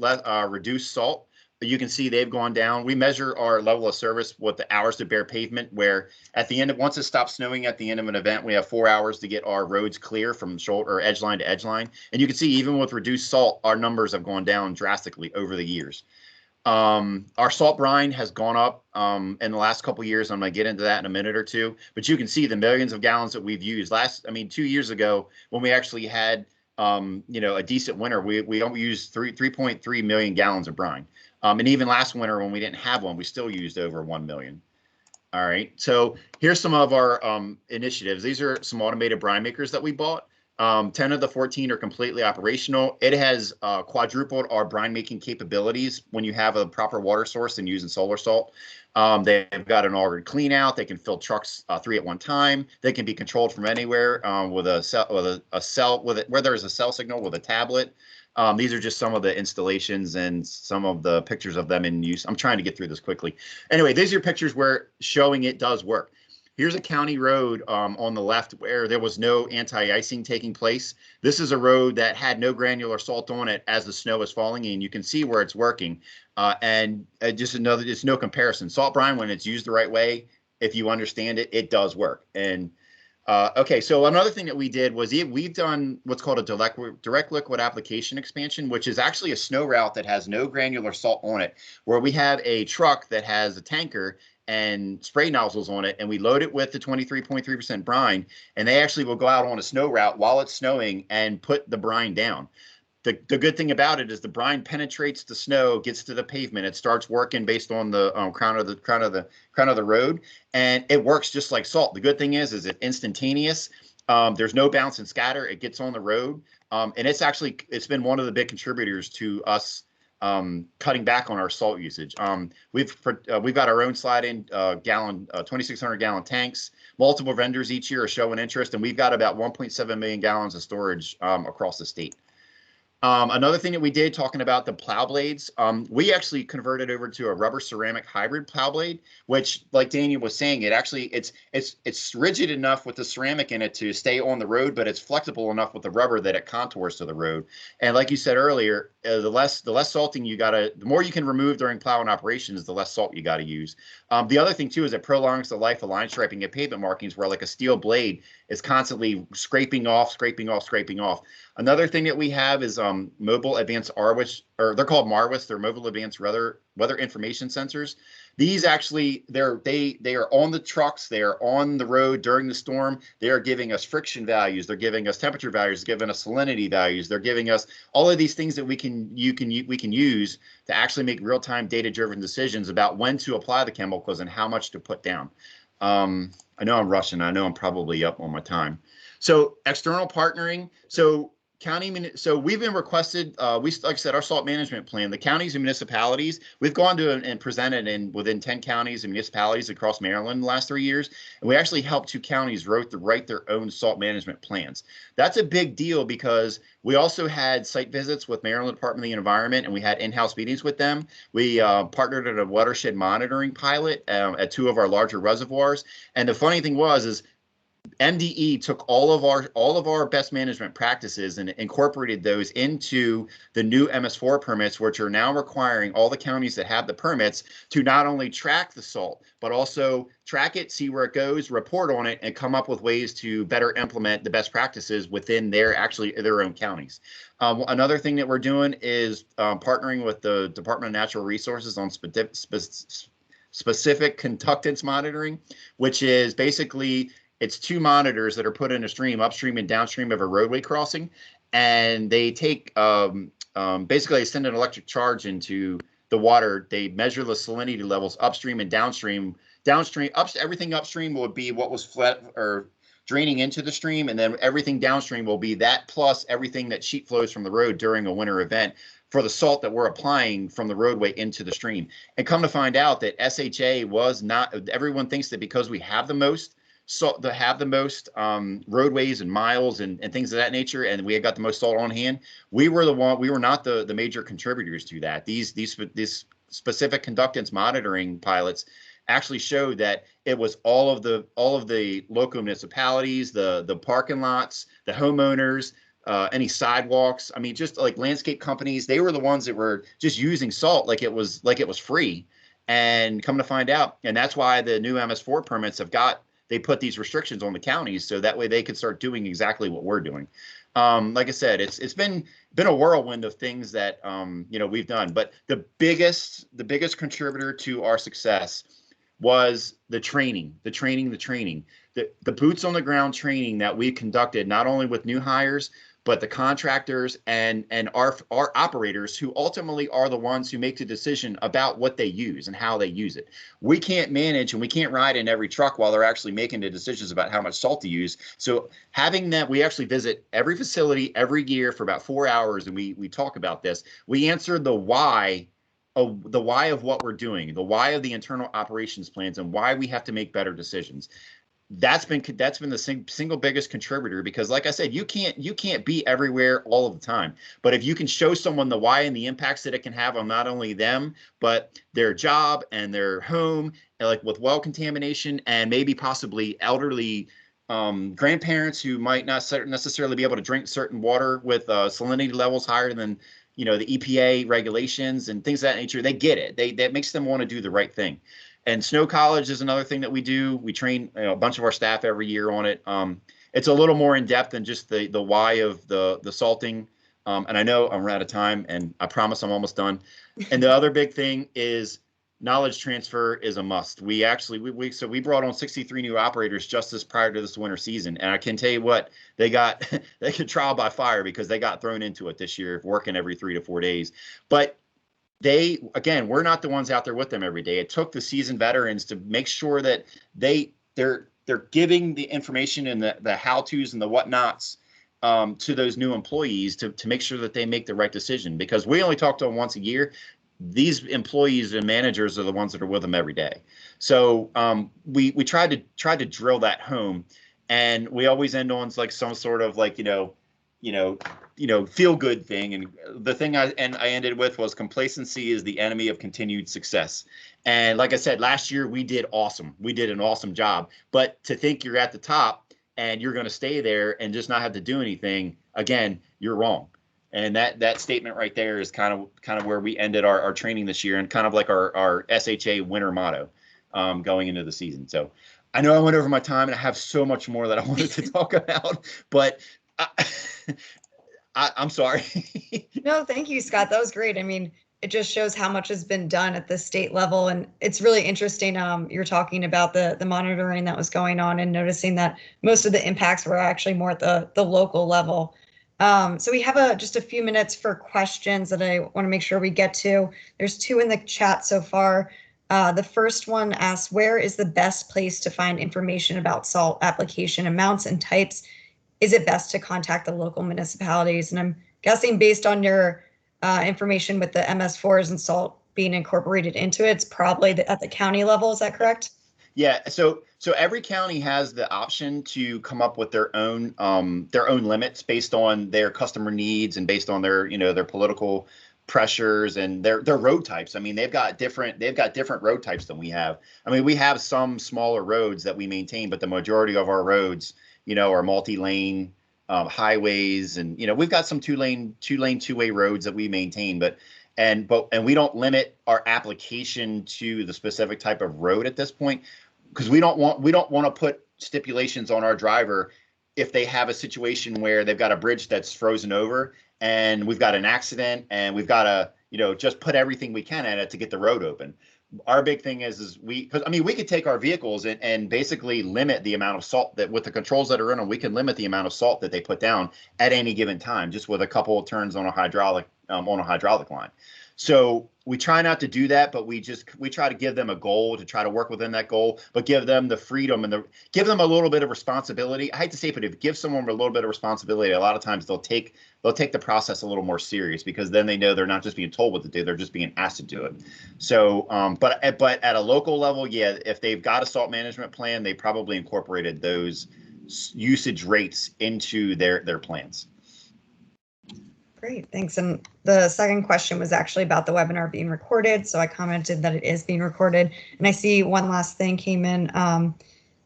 reduced salt, you can see they've gone down. We measure our level of service with the hours to bare pavement, where at the end of, once it stops snowing at the end of an event, we have 4 hours to get our roads clear from shoulder or edge line to edge line. And you can see even with reduced salt, our numbers have gone down drastically over the years. Our salt brine has gone up in the last couple of years. I'm going to get into that in a minute or two, but you can see the millions of gallons that we've used. 2 years ago, when we actually had a decent winter, we used 3.3 million gallons of brine. And even last winter, when we didn't have one, we still used over 1 million. All right. So here's some of our initiatives. These are some automated brine makers that we bought. 10 of the 14 are completely operational. It has quadrupled our brine making capabilities when you have a proper water source and using solar salt. They've got an auger clean out. They can fill trucks 3 at one time. They can be controlled from anywhere with a cell, where there's a cell signal with a tablet. These are just some of the installations and some of the pictures of them in use. I'm trying to get through this quickly. Anyway, these are pictures where showing it does work. Here's a county road on the left where there was no anti-icing taking place. This is a road that had no granular salt on it as the snow is falling in. You can see where it's working. It's no comparison. Salt brine, when it's used the right way, if you understand it, it does work. And okay, so another thing that we did was we've done what's called a direct liquid application expansion, which is actually a snow route that has no granular salt on it, where we have a truck that has a tanker and spray nozzles on it, and we load it with the 23.3% brine, and they actually will go out on a snow route while it's snowing and put the brine down. The good thing about it is the brine penetrates the snow, gets to the pavement. It starts working based on the crown of the road, and it works just like salt. The good thing is it's instantaneous. There's no bounce and scatter. It gets on the road, and it's been one of the big contributors to us cutting back on our salt usage. We've got our own slide-in 2,600 gallon tanks. Multiple vendors each year are showing interest, and we've got about 1.7 million gallons of storage across the state. Another thing that we did, talking about the plow blades, we actually converted over to a rubber ceramic hybrid plow blade, which, like Daniel was saying, it's rigid enough with the ceramic in it to stay on the road, but it's flexible enough with the rubber that it contours to the road. And like you said earlier, the less salting the more you can remove during plowing operations, the less salt you got to use. The other thing too is it prolongs the life of line striping and pavement markings, where like a steel blade is constantly scraping off. Another thing that we have is mobile advanced RWIS, or they're called MARWIS. They're mobile advanced weather information sensors. These actually, they are on the trucks. They are on the road during the storm. They are giving us friction values. They're giving us temperature values. They're giving us salinity values. They're giving us all of these things that we can use to actually make real-time data-driven decisions about when to apply the chemicals and how much to put down. I know I'm rushing. I know I'm probably up on my time. So external partnering. So we've been requested, like I said, our salt management plan, the counties and municipalities, we've gone to and presented within 10 counties and municipalities across Maryland in the last 3 years. And we actually helped 2 counties write their own salt management plans. That's a big deal because we also had site visits with Maryland Department of the Environment, and we had in-house meetings with them. We partnered at a watershed monitoring pilot at 2 of our larger reservoirs. And the funny thing is MDE took all of our best management practices and incorporated those into the new MS4 permits, which are now requiring all the counties that have the permits to not only track the salt, but also track it, see where it goes, report on it, and come up with ways to better implement the best practices within their own counties. Another thing that we're doing is partnering with the Department of Natural Resources on specific conductance monitoring, which is basically it's 2 monitors that are put in a stream, upstream and downstream of a roadway crossing, and they take basically they send an electric charge into the water. They measure the salinity levels upstream and downstream. Everything upstream would be what was flat or draining into the stream, and then everything downstream will be that plus everything that sheet flows from the road during a winter event for the salt that we're applying from the roadway into the stream. And come to find out that SHA was not, everyone thinks that because we have the most salt, to have the most roadways and miles and things of that nature, and we had got the most salt on hand, we were not the major contributors to that. These specific conductance monitoring pilots actually showed that it was all of the local municipalities, the parking lots, the homeowners, any sidewalks. I mean, just like landscape companies, they were the ones that were just using salt like it was free. And come to find out, and that's why the new MS4 permits they put these restrictions on the counties so that way they could start doing exactly what we're doing. Like I said, it's been a whirlwind of things that we've done, but the biggest contributor to our success was the training, the boots on the ground training that we conducted, not only with new hires, but the contractors and our operators, who ultimately are the ones who make the decision about what they use and how they use it. We can't manage and we can't ride in every truck while they're actually making the decisions about how much salt to use. So having that, we actually visit every facility every year for about 4 hours, and we talk about this. We answer the why of what we're doing, the why of the internal operations plans, and why we have to make better decisions. That's been the single biggest contributor, because like I said, you can't be everywhere all of the time. But if you can show someone the why and the impacts that it can have on not only them, but their job and their home, and like with well contamination and maybe possibly elderly grandparents who might not necessarily be able to drink certain water with salinity levels higher than the EPA regulations and things of that nature, they get it. That makes them want to do the right thing. And Snow College is another thing that we do. We train a bunch of our staff every year on it. It's a little more in depth than just the why of the salting. And I know I'm out of time, and I promise I'm almost done. And the other big thing is knowledge transfer is a must. We brought on 63 new operators just prior to this winter season, and I can tell you what, they could trial by fire because they got thrown into it this year, working every 3 to 4 days. But we're not the ones out there with them every day. It took the seasoned veterans to make sure that they're giving the information and the how-tos and the whatnots to those new employees to make sure that they make the right decision, because we only talk to them once a year. These employees and managers are the ones that are with them every day. So we tried to drill that home, and we always end on like some sort of like feel good thing. And the thing I ended with was complacency is the enemy of continued success. And like I said, last year we did awesome. We did an awesome job. But to think you're at the top and you're going to stay there and just not have to do anything, again, you're wrong. And that statement right there is kind of where we ended our training this year, and kind of like our SHA winter motto going into the season. So I know I went over my time, and I have so much more that I wanted to talk about, but I'm sorry. No, thank you, Scott. That was great. I mean, it just shows how much has been done at the state level. And it's really interesting. You're talking about the monitoring that was going on, and noticing that most of the impacts were actually more at the local level. So we have just a few minutes for questions that I want to make sure we get to. There's 2 in the chat so far. The first one asks, where is the best place to find information about salt application amounts and types? Is it best to contact the local municipalities? And I'm guessing, based on your information with the MS4s and salt being incorporated into it, it's probably at the county level. Is that correct? Yeah. So every county has the option to come up with their own limits based on their customer needs and based on their political pressures and their road types. I mean, they've got different road types than we have. I mean, we have some smaller roads that we maintain, but the majority of our roads, are multi-lane highways, and we've got some two-lane two-way roads that we maintain, but we don't limit our application to the specific type of road at this point, because we don't want to put stipulations on our driver if they have a situation where they've got a bridge that's frozen over and we've got an accident and we've got to just put everything we can at it to get the road open. our big thing is because I mean, we could take our vehicles and basically limit the amount of salt that with the controls that are in them, we can limit the amount of salt that they put down at any given time, just with a couple of turns on a hydraulic line. So we try not to do that, but we try to give them a goal to try to work within that goal, but give them the freedom and give them a little bit of responsibility. I hate to say it, but if you give someone a little bit of responsibility, a lot of times they'll take the process a little more serious, because then they know they're not just being told what to do, they're just being asked to do it. So, but at a local level, yeah, if they've got a salt management plan, they probably incorporated those usage rates into their plans. Great, thanks. And the second question was actually about the webinar being recorded. So I commented that it is being recorded. And I see one last thing came in.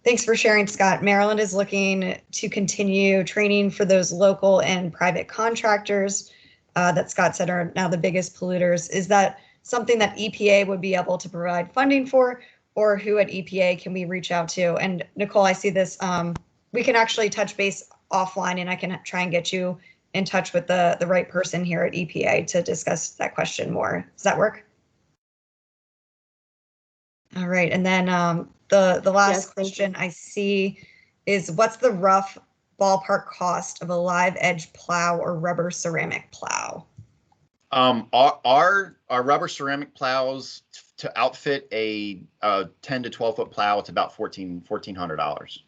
Thanks for sharing, Scott. Maryland is looking to continue training for those local and private contractors that Scott said are now the biggest polluters. Is that something that EPA would be able to provide funding for, or who at EPA can we reach out to? And Nicole, I see this. We can actually touch base offline, and I can try and get you in touch with the right person here at EPA to discuss that question more. Does that work? All right, and then the last question I see is, what's the rough ballpark cost of a live edge plow or rubber ceramic plow? Our rubber ceramic plows to outfit a 10 to 12 foot plow, it's about $1,400.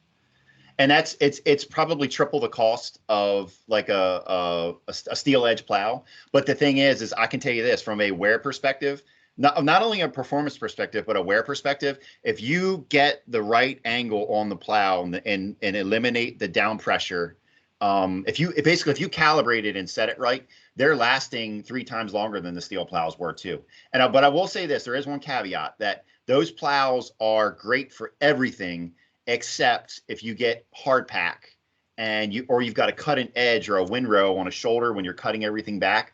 And it's probably triple the cost of like a steel edge plow. But the thing is I can tell you this from a wear perspective, not only a performance perspective, but a wear perspective. If you get the right angle on the plow and eliminate the down pressure, if you calibrate it and set it right, they're lasting 3 times longer than the steel plows were too. But I will say this, there is one caveat, that those plows are great for everything except if you get hard pack and you've got a cut an edge or a windrow on a shoulder when you're cutting everything back.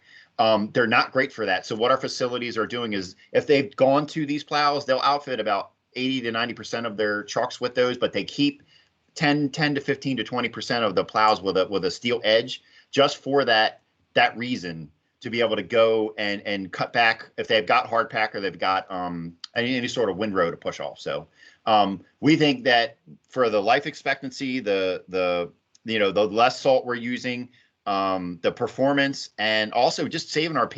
They're not great for that. So what our facilities are doing is, if they've gone to these plows, they'll outfit about 80 to 90% of their trucks with those, but they keep 10 to 15 to 20% of the plows with a steel edge, just for that reason, to be able to go and cut back if they've got hard pack or they've got any sort of windrow to push off. So we think that for the life expectancy, the less salt we're using, the performance, and also just saving our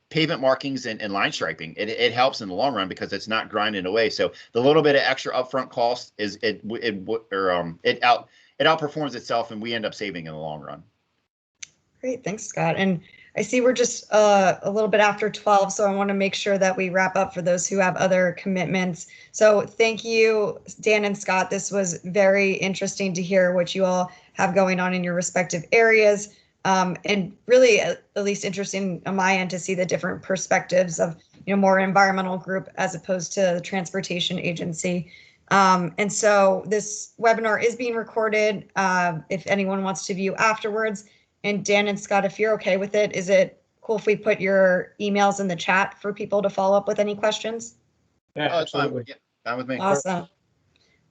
pavement markings and line striping, it helps in the long run because it's not grinding away. So the little bit of extra upfront cost it outperforms itself, and we end up saving in the long run. Great, thanks, Scott. And I see we're just a little bit after 12, so I want to make sure that we wrap up for those who have other commitments. So thank you, Dan and Scott. This was very interesting to hear what you all have going on in your respective areas, and really at least interesting on my end to see the different perspectives of more environmental group as opposed to the transportation agency. And so this webinar is being recorded if anyone wants to view afterwards. And Dan and Scott, if you're okay with it, is it cool if we put your emails in the chat for people to follow up with any questions? Yeah, absolutely. Fine with me. Awesome.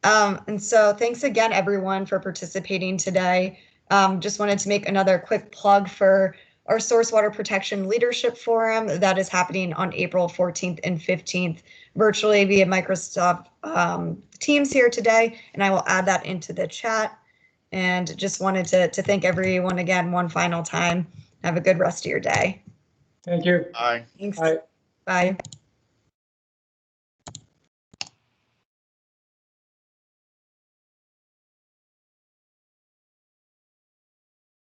And so thanks again, everyone, for participating today. Just wanted to make another quick plug for our Source Water Protection Leadership Forum that is happening on April 14th and 15th virtually via Microsoft Teams here today, and I will add that into the chat. And just wanted to thank everyone again one final time. Have a good rest of your day. Thank you. Bye. Thanks. Bye. Bye.